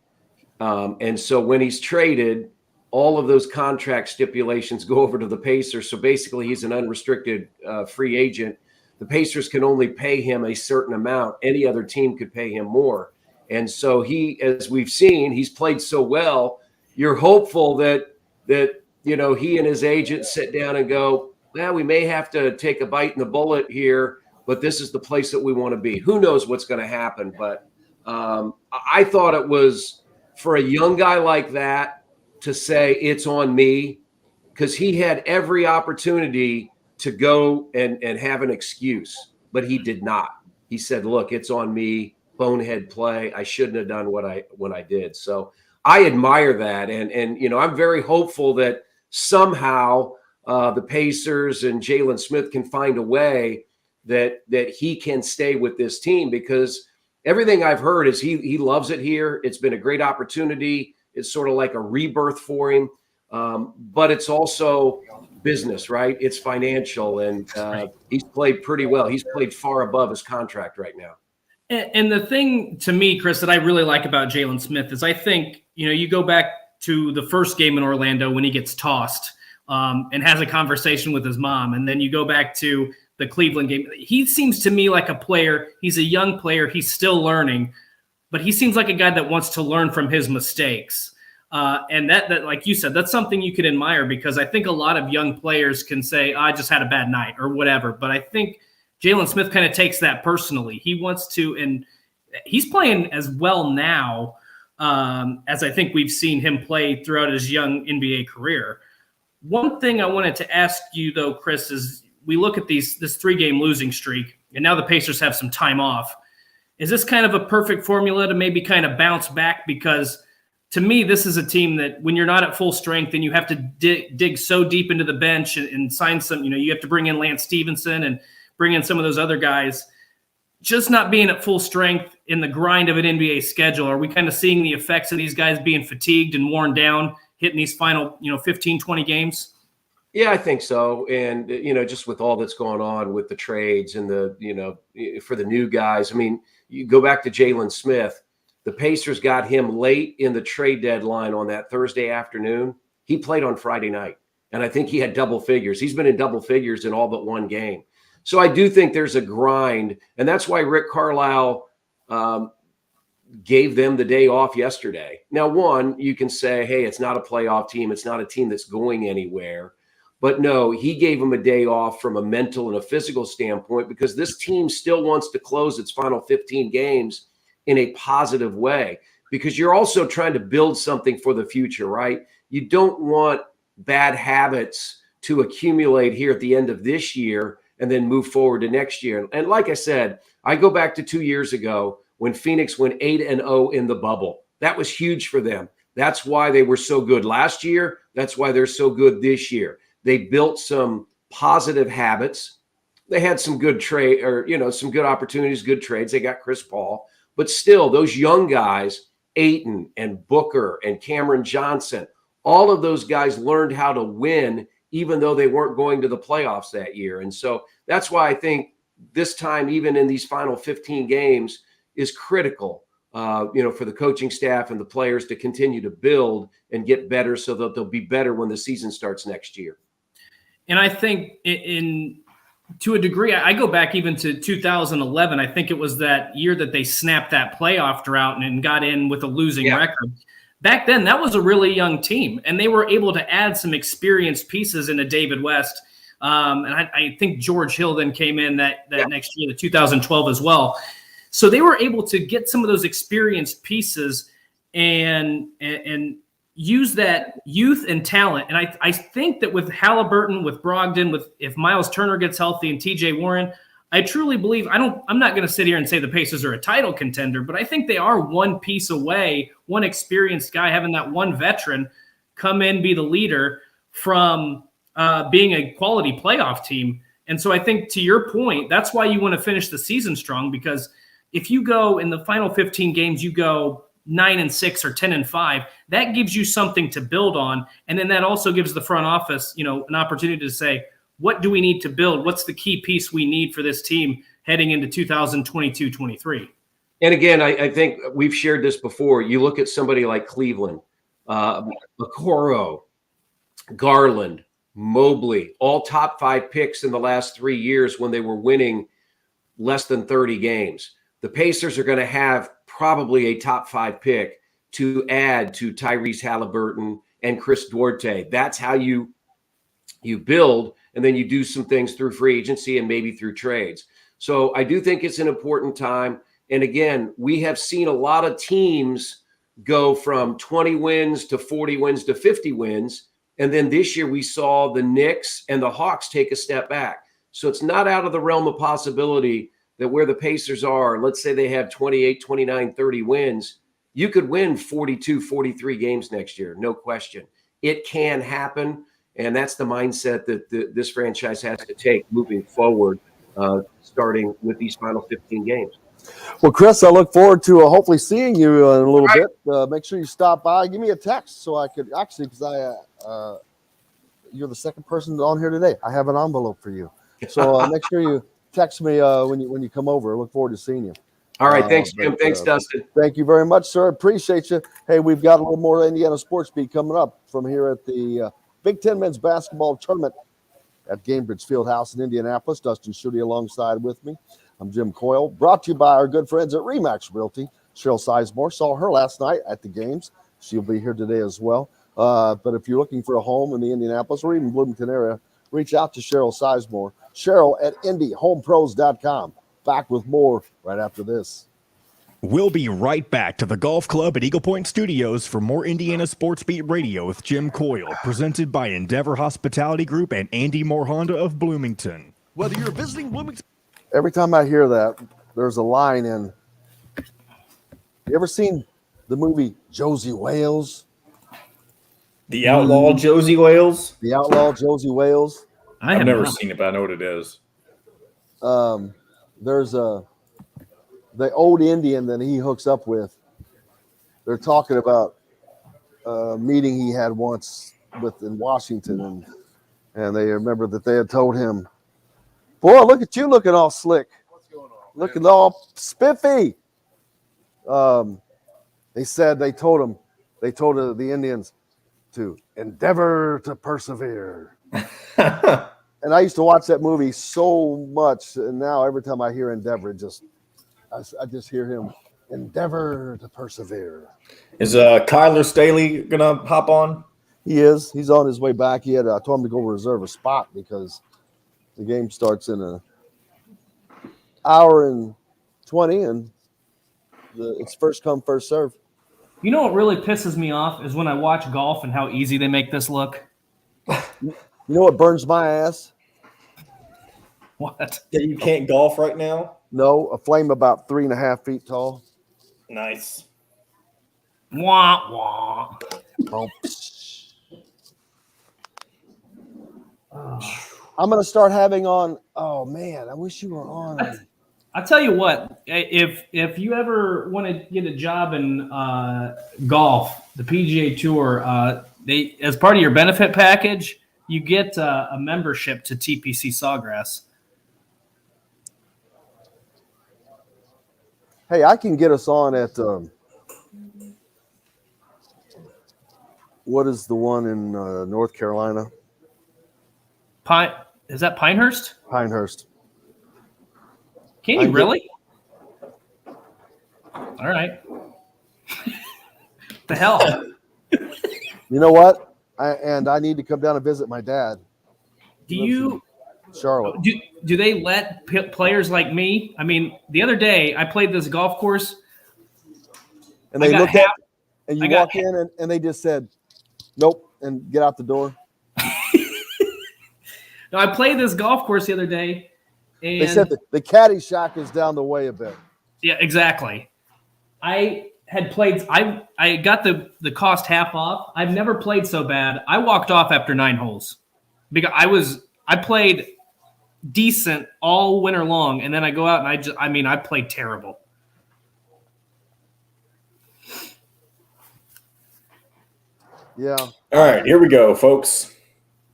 And so when he's traded, all of those contract stipulations go over to the Pacers. So basically he's an unrestricted free agent. The Pacers can only pay him a certain amount. Any other team could pay him more. And so he, as we've seen, he's played so well. You're hopeful that he and his agent sit down and go, well, we may have to take a bite in the bullet here, but this is the place that we want to be. Who knows what's going to happen? But I thought it was, for a young guy like that, to say it's on me, because he had every opportunity to go and have an excuse, but he did not. He said, look, it's on me, bonehead play. I shouldn't have done what I did. So I admire that. And I'm very hopeful that somehow the Pacers and Jalen Smith can find a way that he can stay with this team, because everything I've heard is he loves it here. It's been a great opportunity. It's sort of like a rebirth for him. But it's also business, right? It's financial, and he's played pretty well. He's played far above his contract right now. And the thing to me, Chris, that I really like about Jalen Smith is I think, you go back to the first game in Orlando when he gets tossed and has a conversation with his mom. And then you go back to the Cleveland game. He seems to me like a player. He's a young player. He's still learning, but he seems like a guy that wants to learn from his mistakes. And that, like you said, that's something you could admire, because I think a lot of young players can say, I just had a bad night or whatever. But I think Jalen Smith kind of takes that personally. He wants to, and he's playing as well now as I think we've seen him play throughout his young NBA career. One thing I wanted to ask you, though, Chris, is we look at this 3-game losing streak, and now the Pacers have some time off. Is this kind of a perfect formula to maybe kind of bounce back? Because to me, this is a team that when you're not at full strength and you have to dig so deep into the bench and sign some, you have to bring in Lance Stevenson and bring in some of those other guys, just not being at full strength in the grind of an NBA schedule. Are we kind of seeing the effects of these guys being fatigued and worn down, hitting these final, 15, 20 games? Yeah, I think so. And, just with all that's going on with the trades and for the new guys, I mean, you go back to Jalen Smith. The Pacers got him late in the trade deadline on that Thursday afternoon. He played on Friday night, and I think he had double figures. He's been in double figures in all but one game. So I do think there's a grind, and that's why Rick Carlisle gave them the day off yesterday. Now, one, you can say, hey, it's not a playoff team. It's not a team that's going anywhere. But no, he gave them a day off from a mental and a physical standpoint, because this team still wants to close its final 15 games in a positive way, because you're also trying to build something for the future, right? You don't want bad habits to accumulate here at the end of this year and then move forward to next year. And like I said, I go back to 2 years ago when Phoenix went 8-0 in the bubble. That was huge for them. That's why they were so good last year. That's why they're so good this year. They built some positive habits. They had some good trade, or, some good opportunities, good trades. They got Chris Paul. But still, those young guys, Ayton and Booker and Cameron Johnson, all of those guys learned how to win, even though they weren't going to the playoffs that year. And so that's why I think this time, even in these final 15 games, is critical, for the coaching staff and the players to continue to build and get better, so that they'll be better when the season starts next year. And I think to a degree, I go back even to 2011. I think it was that year that they snapped that playoff drought and got in with a losing record. Back then, that was a really young team, and they were able to add some experienced pieces into David West. And I think George Hill then came in that next year, the 2012 as well. So they were able to get some of those experienced pieces and use that youth and talent. And I think that with Halliburton, with Brogdon, if Miles Turner gets healthy and TJ Warren, I truly believe, I'm not going to sit here and say the Pacers are a title contender, but I think they are one piece away, one experienced guy, having that one veteran come in, be the leader from being a quality playoff team. And so I think, to your point, that's why you want to finish the season strong, because if you go in the final 15 games, you go 9-6 or 10-5, that gives you something to build on. And then that also gives the front office, an opportunity to say, what do we need to build? What's the key piece we need for this team heading into 2022-23? And again, I think we've shared this before. You look at somebody like Cleveland, Okoro, Garland, Mobley, all top 5 picks in the last 3 years when they were winning less than 30 games. The Pacers are going to have probably a top 5 pick to add to Tyrese Halliburton and Chris Duarte. That's how you build, and then you do some things through free agency and maybe through trades. So I do think it's an important time. And again, we have seen a lot of teams go from 20 wins to 40 wins to 50 wins. And then this year we saw the Knicks and the Hawks take a step back. So it's not out of the realm of possibility that where the Pacers are, let's say they have 28, 29, 30 wins, you could win 42, 43 games next year. No question. It can happen. And that's the mindset that this franchise has to take moving forward, starting with these final 15 games. Well, Chris, I look forward to hopefully seeing you in a little bit. Make sure you stop by. Give me a text so I could actually, because you're the second person on here today. I have an envelope for you. So make sure you text me when you come over. I look forward to seeing you. All right. Thanks, Jim. Thanks, Dustin. Thank you very much, sir. Appreciate you. Hey, we've got a little more Indiana Sports Beat coming up from here at the Big Ten Men's Basketball Tournament at Gamebridge Fieldhouse in Indianapolis. Dustin Schutte alongside with me. I'm Jim Coyle, brought to you by our good friends at Remax Realty. Cheryl Sizemore, saw her last night at the games. She'll be here today as well. But if you're looking for a home in the Indianapolis or even Bloomington area, reach out to Cheryl Sizemore. Cheryl at IndyHomePros.com. Back with more right after this. We'll be right back to the Golf Club at Eagle Point Studios for more Indiana Sports Beat Radio with Jim Coyle, presented by Endeavor Hospitality Group and Andy Moore Honda of Bloomington. Whether you're visiting Bloomington. Every time I hear that, there's a line in. You ever seen the movie Josie Wales? The Outlaw Josie Wales? The Outlaw Josie Wales. I've never seen it, but I know what it is. There's the old Indian that he hooks up with. They're talking about a meeting he had once in Washington, and they remember that they had told him, "Boy, look at you looking all slick. What's going on? Looking all spiffy." They told the Indians to endeavor to persevere. And I used to watch that movie so much, and now every time I hear endeavor, I just hear him endeavor to persevere. Is Kyler Staley gonna hop on? He is. He's on his way back. I told him to go reserve a spot because the game starts in an hour and 20, and it's first come, first serve. You know what really pisses me off is when I watch golf and how easy they make this look. You know what burns my ass? What? That you can't golf right now? No, a flame about 3.5 feet tall. Nice. Wah, wah. I'm going to start having on. Oh, man, I wish you were on. I'll tell you what, if you ever want to get a job in golf, the PGA Tour, they as part of your benefit package, you get a membership to TPC Sawgrass. Hey, I can get us on at what is the one in North Carolina? Is that Pinehurst? Pinehurst. Can you really? All right. The hell? You know what? I need to come down and visit my dad. Charlotte. Do they let players like me? I mean, the other day I played this golf course, and they look at, and you walk in, and they just said, "Nope," and get out the door. No, I played this golf course the other day, and they said the caddy shack is down the way a bit. Yeah, exactly. I had played. I got the cost half off. I've never played so bad. I walked off after 9 holes because I played decent all winter long, and then I go out and I played terrible. Yeah. All right, here we go, folks.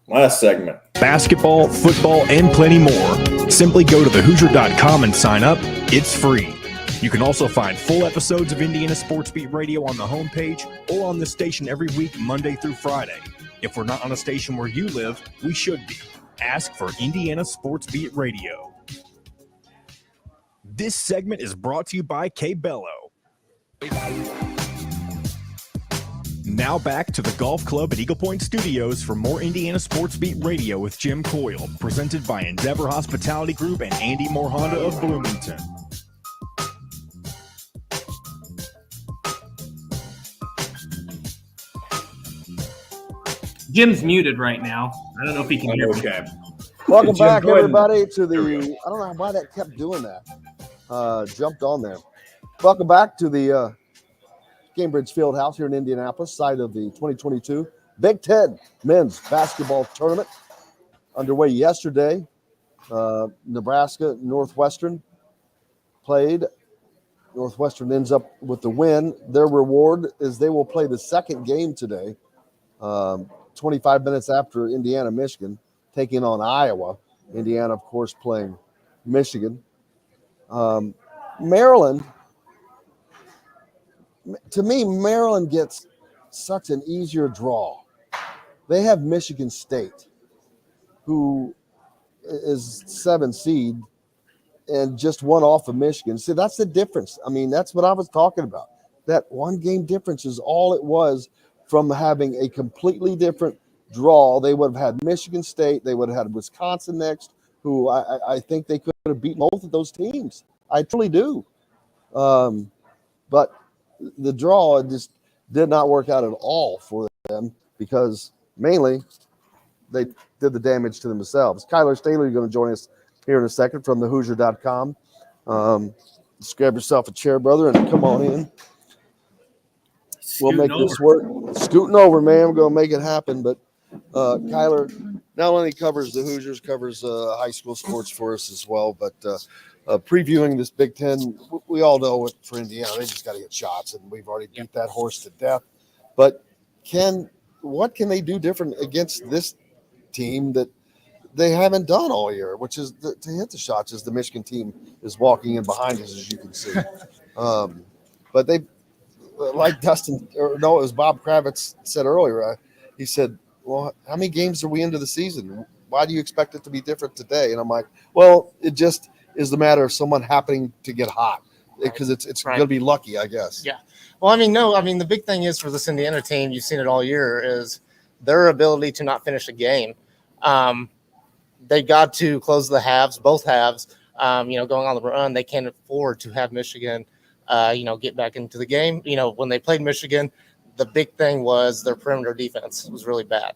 Last segment. Basketball, football, and plenty more. Simply go to thehoosier.com and sign up. It's free. You can also find full episodes of Indiana Sports Beat Radio on the homepage or on the station every week, Monday through Friday. If we're not on a station where you live, we should be. Ask for Indiana Sports Beat Radio. This segment is brought to you by K-Bello. Now back to the Golf Club at Eagle Point Studios for more Indiana Sports Beat Radio with Jim Coyle, presented by Endeavor Hospitality Group and Andy Moore Honda of Bloomington. Jim's muted right now. I don't know if he can hear me. Okay. Welcome Jim, back, go ahead. everybody, to the. I don't know why that kept doing that. Jumped on there. Welcome back to the Cambridge Fieldhouse here in Indianapolis, site of the 2022 Big Ten Men's Basketball Tournament. Underway yesterday. Nebraska Northwestern played. Northwestern ends up with the win. Their reward is they will play the second game today, 25 minutes after Indiana, Michigan, taking on Iowa. Indiana, of course, playing Michigan. Maryland, to me, Maryland gets such an easier draw. They have Michigan State, who is 7 seed and just one off of Michigan. See, that's the difference. I mean, that's what I was talking about. That one game difference is all it was from having a completely different draw. They would have had Michigan State. They would have had Wisconsin next, who I think they could have beaten both of those teams. I truly do. But the draw just did not work out at all for them because mainly they did the damage to themselves. Kyler Staley is going to join us here in a second from thehoosier.com. Just grab yourself a chair, brother, and come on in. We'll make this work. Scooting over, man. We're going to make it happen. But Kyler not only covers the Hoosiers, covers high school sports for us as well. But previewing this Big Ten, we all know what for Indiana, they just got to get shots, and we've already beat that horse to death. But what can they do different against this team that they haven't done all year, which is to hit the shots as the Michigan team is walking in behind us, as you can see. But they, like Dustin, or no, it was Bob Kravitz said earlier, he said, well, how many games are we into the season? Why do you expect it to be different today? And I'm like, well, it just is the matter of someone happening to get hot because it's going to be lucky, I guess. Yeah. Well, the big thing is for this Indiana team, you've seen it all year, is their ability to not finish a game. They got to close the halves, both halves, going on the run. They can't afford to have Michigan, get back into the game. When they played Michigan, the big thing was their perimeter defense was really bad.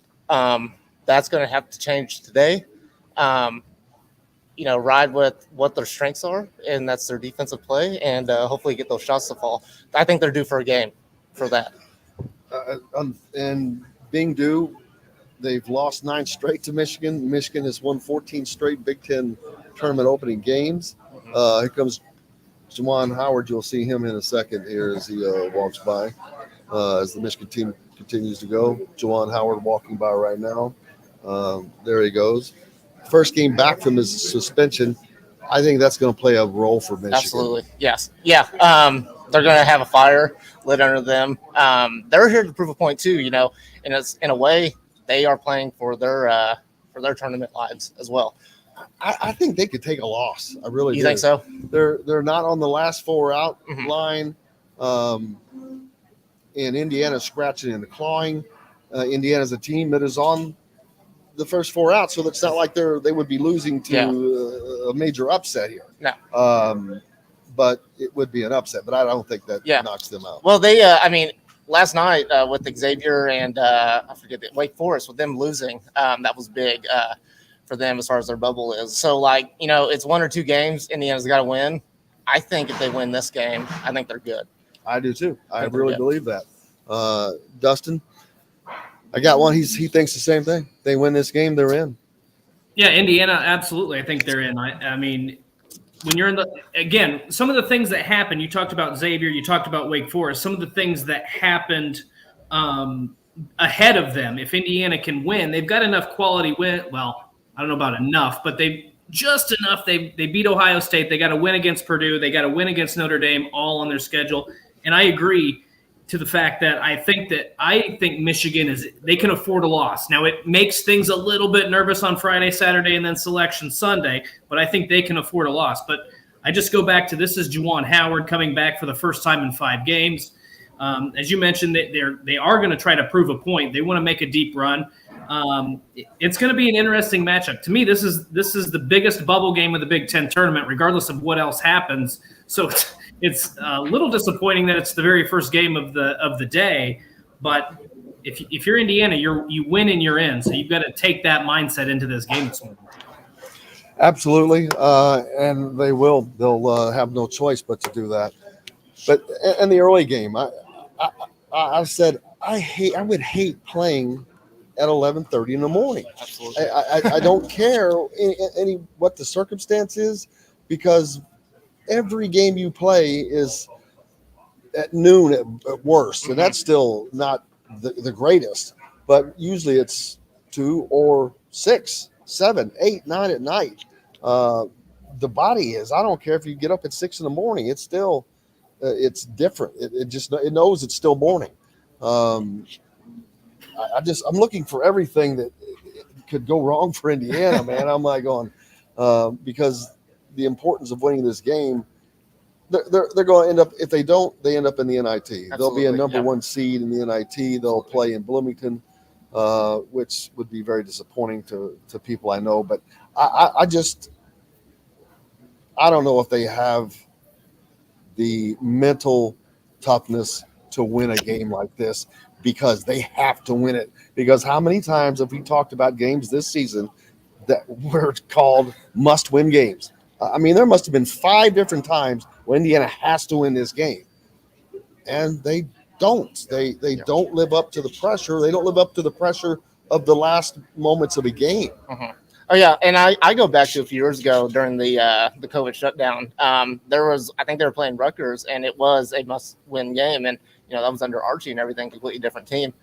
That's going to have to change today. Ride with what their strengths are, and that's their defensive play, and hopefully get those shots to fall. I think they're due for a game for that. And being due, they've lost 9 straight to Michigan. Michigan has won 14 straight Big Ten tournament opening games. Here comes Juwan Howard. You'll see him in a second here as he walks by. As the Michigan team continues to go. Juwan Howard walking by right now. There he goes. First game back from his suspension. I think that's going to play a role for Michigan. Absolutely. Yes. Yeah. They're going to have a fire lit under them. They're here to prove a point too, and it's in a way they are playing for their tournament lives as well. I think they could take a loss. I really do. You think so? They're not on the last 4 out line. And Indiana's scratching and clawing. Indiana's a team that is on the first 4 out, so it's not like they would be losing to a major upset here. No. But it would be an upset, but I don't think that knocks them out. Well, they, last night with Xavier and I forget Wake Forest, with them losing, that was big for them as far as their bubble is. So, it's 1 or 2 games Indiana's got to win. I think if they win this game, I think they're good. I do too. I really believe that. Dustin, I got one. He thinks the same thing. They win this game, they're in. Yeah, Indiana, absolutely. I think they're in. I mean, when you're some of the things that happened, you talked about Xavier, you talked about Wake Forest, some of the things that happened ahead of them. If Indiana can win, they've got enough quality win. Well, I don't know about enough, but they just enough. They beat Ohio State. They got to win against Purdue. They got to win against Notre Dame, all on their schedule. And I agree to the fact that I think Michigan they can afford a loss. Now it makes things a little bit nervous on Friday, Saturday, and then Selection Sunday, but I think they can afford a loss. But I just go back to this is Juwan Howard coming back for the first time in 5 games. As you mentioned, they are going to try to prove a point. They want to make a deep run. It's going to be an interesting matchup. To me, this is the biggest bubble game of the Big Ten tournament, regardless of what else happens. So it's a little disappointing that it's the very first game of the day. But if you're Indiana, you win and you're in. So you've got to take that mindset into this game this morning. Absolutely, and they will. They'll have no choice but to do that. But in the early game, I said I would hate playing at 11:30 in the morning. Absolutely. I don't care what the circumstance is, because every game you play is at noon at worst, and that's still not the greatest. But usually it's 2 or 6, 7, 8, 9 at night. The body is. I don't care if you get up at 6 in the morning. It's still. It's different. It knows it's still morning. I'm looking for everything that could go wrong for Indiana, man. I'm like going because the importance of winning this game. They're going to end up, if they don't, they end up in the NIT. Absolutely, They'll be a number 1 seed in the NIT. They'll play in Bloomington, which would be very disappointing to people I know. But I don't know if they have the mental toughness to win a game like this, because they have to win it. Because how many times have we talked about games this season that were called must-win games? I mean, there must have been 5 different times when Indiana has to win this game, and they don't. They don't live up to the pressure. They don't live up to the pressure of the last moments of a game. Uh-huh. Oh yeah, and I go back to a few years ago during the COVID shutdown. I think they were playing Rutgers, and it was a must-win game, and that was under Archie and everything, completely different team.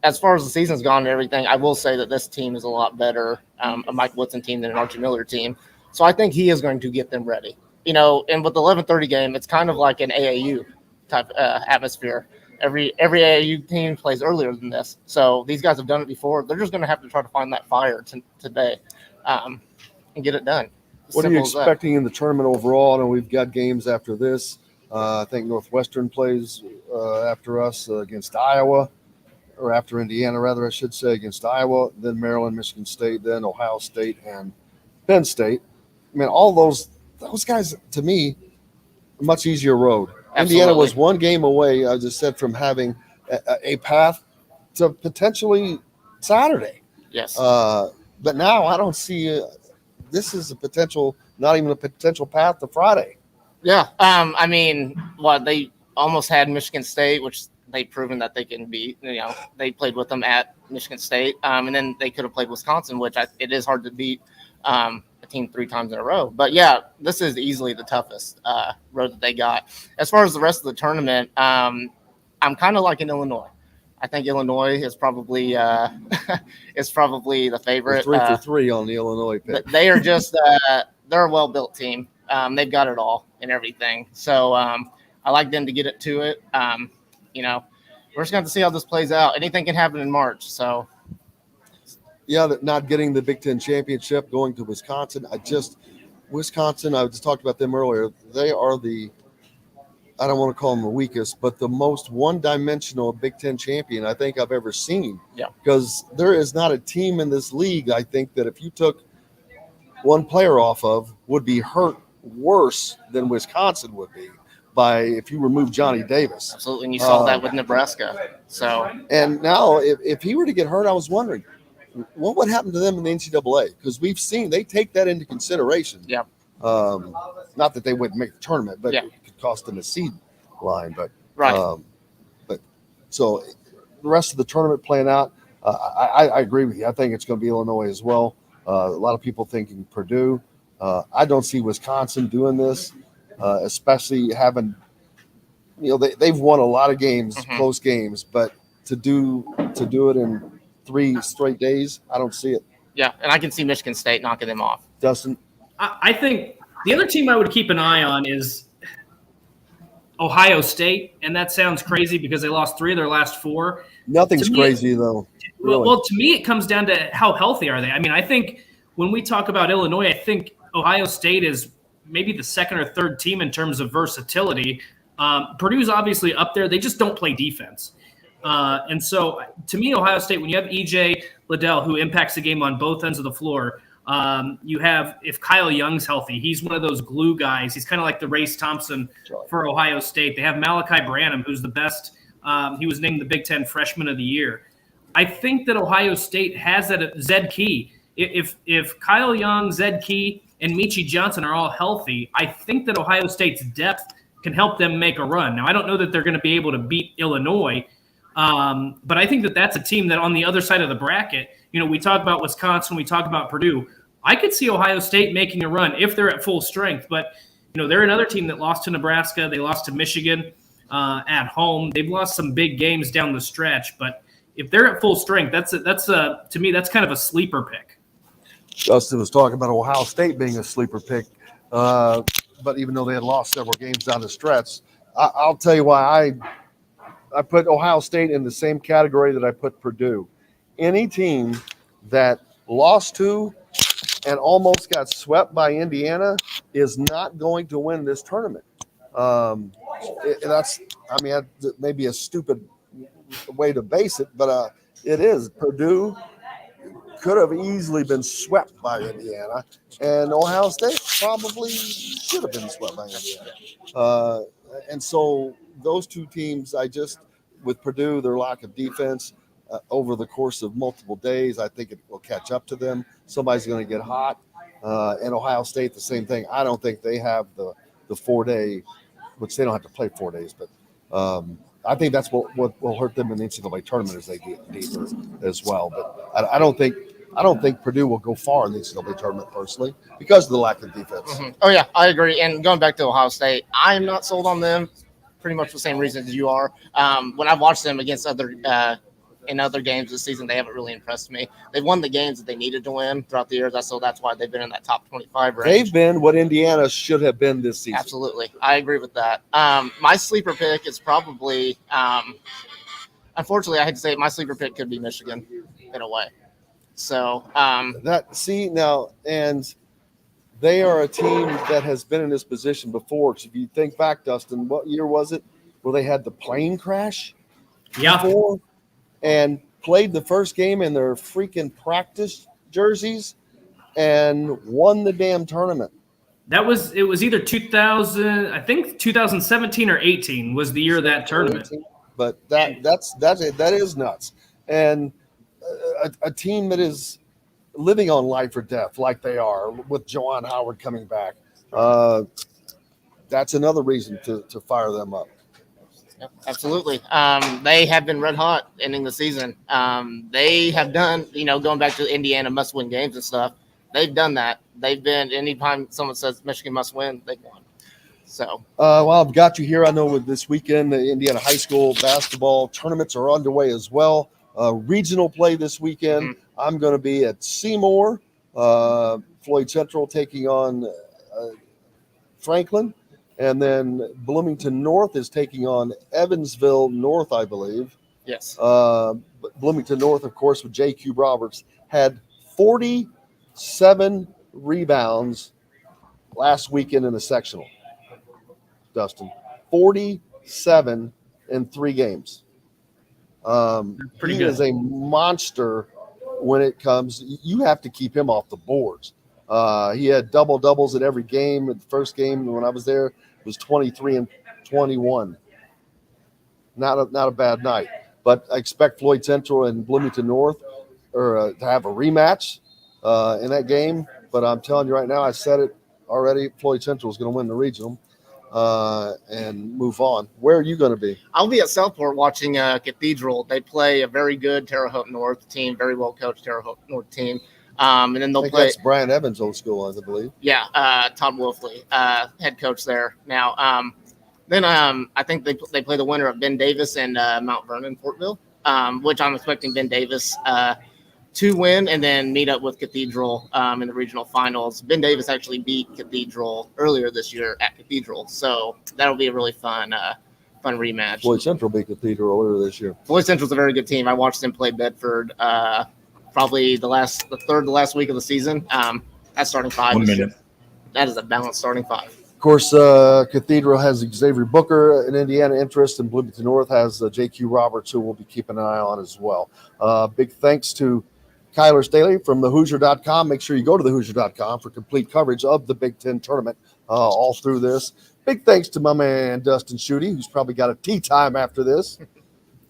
As far as the season's gone and everything, I will say that this team is a lot better, a Mike Woodson team than an Archie Miller team. So I think he is going to get them ready. And with the 11:30 game, it's kind of like an AAU type atmosphere. Every AAU team plays earlier than this. So these guys have done it before. They're just going to have to try to find that fire today and get it done. What are you expecting in the tournament overall? I know we've got games after this. I think Northwestern plays after us against Iowa, or after Indiana, rather, I should say, against Iowa, then Maryland, Michigan State, then Ohio State, and Penn State. I mean, all those guys, to me, a much easier road. Absolutely. Indiana was 1 game away, I just said, from having a path to potentially Saturday. Yes. But now I don't see this is a potential, not even a potential path to Friday. Yeah. They almost had Michigan State, which they've proven that they can beat. They played with them at Michigan State, and then they could have played Wisconsin, which it is hard to beat a team 3 times in a row. But yeah, this is easily the toughest road that they got. As far as the rest of the tournament, I'm kind of like in Illinois. I think Illinois is probably the favorite. 3 for 3 on the Illinois pick. They are just they're a well-built team. They've got it all and everything. So I like them to get it to it. We're just going to have to see how this plays out. Anything can happen in March. So, yeah, not getting the Big Ten championship, going to Wisconsin. Wisconsin, I just talked about them earlier. They are I don't want to call them the weakest, but the most one-dimensional Big Ten champion I think I've ever seen. Yeah. Because there is not a team in this league, I think, that if you took one player off of would be hurt worse than Wisconsin would be if you remove Johnny Davis. Absolutely, and you saw that with Nebraska. So, and now if he were to get hurt, I was wondering what would happen to them in the NCAA, because we've seen they take that into consideration. Yeah. Not that they wouldn't make the tournament, but it could cost them a seed line. But right. But so the rest of the tournament playing out, I agree with you. I think it's going to be Illinois as well. A lot of people thinking Purdue. I don't see Wisconsin doing this, especially having, they've won a lot of games, close games, but to do it in 3 straight days, I don't see it. Yeah, and I can see Michigan State knocking them off. Dustin? I think the other team I would keep an eye on is Ohio State, and that sounds crazy because they lost 3 of their last 4. Nothing's crazy, though. Really. Well, to me, it comes down to how healthy are they. I mean, I think when we talk about Illinois, I think Ohio State is maybe the 2nd or 3rd team in terms of versatility. Purdue's obviously up there. They just don't play defense. And so, to me, Ohio State, when you have E.J. Liddell, who impacts the game on both ends of the floor, you have, if Kyle Young's healthy, he's one of those glue guys. He's kind of like the Race Thompson for Ohio State. They have Malachi Branham, who's the best. He was named the Big Ten Freshman of the Year. I think that Ohio State has that. Zed Key. If Kyle Young, Zed Key, and Michi Johnson are all healthy, I think that Ohio State's depth can help them make a run. Now, I don't know that they're going to be able to beat Illinois, but I think that that's a team that on the other side of the bracket, we talk about Wisconsin, we talk about Purdue. I could see Ohio State making a run if they're at full strength, but they're another team that lost to Nebraska. They lost to Michigan at home. They've lost some big games down the stretch, but if they're at full strength, that's to me, that's kind of a sleeper pick. Dustin was talking about Ohio State being a sleeper pick, but even though they had lost several games down the stretch, I'll tell you why I put Ohio State in the same category that I put Purdue. Any team that lost to and almost got swept by Indiana is not going to win this tournament. That's maybe a stupid way to base it, but it is. Purdue could have easily been swept by Indiana, and Ohio State probably should have been swept by Indiana. And so those two teams, with Purdue, their lack of defense over the course of multiple days, I think it will catch up to them. Somebody's going to get hot. And Ohio State, the same thing. I don't think they have the 4-day, which they don't have to play 4 days, but I think that's what will hurt them in the NCAA tournament as they get deeper as well. But I don't think Purdue will go far in the NCAA tournament personally because of the lack of defense. Mm-hmm. Oh yeah, I agree. And going back to Ohio State, I'm not sold on them. Pretty much the same reason as you are. When I've watched them against in other games this season, they haven't really impressed me. They've won the games that they needed to win throughout the years. So that's why they've been in that top 25 range. They've been what Indiana should have been this season. Absolutely. I agree with that. My sleeper pick is probably, unfortunately, I hate to say it, my sleeper pick could be Michigan in a way. So and they are a team that has been in this position before. So if you think back, Dustin, what year was it where they had the plane crash? Yeah. Before, and played the first game in their freaking practice jerseys and won the damn tournament. It was either 2017 or 18 was the year of that tournament. But that is nuts. And a team that is living on life or death like they are with Juwan Howard coming back. That's another reason to fire them up. Yeah, absolutely. They have been red hot ending the season. They have done, going back to Indiana must-win games and stuff, they've done that. They've been, anytime someone says Michigan must win, they've won. So, while I've got you here, I know with this weekend, the Indiana high school basketball tournaments are underway as well. Regional play this weekend. Mm-hmm. I'm going to be at Seymour, Floyd Central taking on Franklin. And then Bloomington North is taking on Evansville North, I believe. Yes. Bloomington North, of course, with J.Q. Roberts, had 47 rebounds last weekend in the sectional. Dustin, 47 in 3 games. Pretty he good. is a monster when it comes. You have to keep him off the boards. He had double-doubles in every game. The first game when I was there was 23 and 21. Not a bad night. But I expect Floyd Central and Bloomington North to have a rematch in that game. But I'm telling you right now, I said it already, Floyd Central is going to win the regional and move on. Where are you going to be? I'll be at Southport watching Cathedral. They play a very good Terre Haute North team, very well-coached Terre Haute North team. And then they'll play. That's Brian Evans' old school, I believe. Yeah, Todd Wolfley, head coach there now. Then I think they play the winner of Ben Davis and Mount Vernon, Fortville. which I'm expecting Ben Davis to win and then meet up with Cathedral in the regional finals. Ben Davis actually beat Cathedral earlier this year at Cathedral, so that'll be a really fun rematch. Floyd Central beat Cathedral earlier this year. Floyd Central's a very good team. I watched them play Bedford probably the third to last week of the season. That starting five. 1 minute. That is a balanced starting five. Of course, Cathedral has Xavier Booker in Indiana interest, and Bloomington North has J.Q. Roberts, who we'll be keeping an eye on as well. Big thanks to Kyler Staley from thehoosier.com. Make sure you go to thehoosier.com for complete coverage of the Big Ten tournament all through this. Big thanks to my man Dustin Schutte, who's probably got a tea time after this.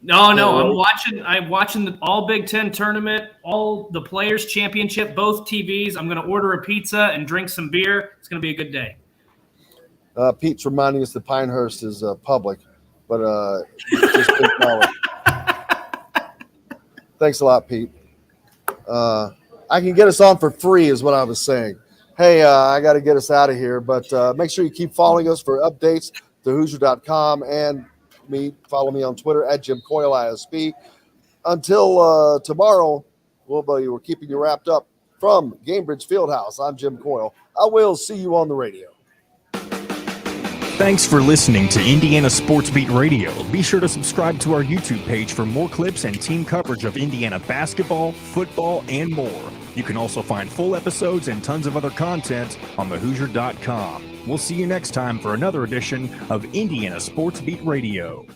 No, I'm watching the all Big Ten tournament, all the Players Championship, both TVs. I'm going to order a pizza and drink some beer. It's going to be a good day. Pete's reminding us that Pinehurst is public, but just big knowledge. Thanks a lot, Pete. I can get us on for free is what I was saying. Hey, I got to get us out of here, but make sure you keep following us for updates to Hoosier.com and follow me on Twitter at Jim Coyle ISB. Until tomorrow, we're keeping you wrapped up from Gamebridge Fieldhouse. I'm Jim Coyle. I will see you on the radio. Thanks for listening to Indiana Sports Beat Radio. Be sure to subscribe to our YouTube page for more clips and team coverage of Indiana basketball, football, and more. You can also find full episodes and tons of other content on thehoosier.com. We'll see you next time for another edition of Indiana Sports Beat Radio.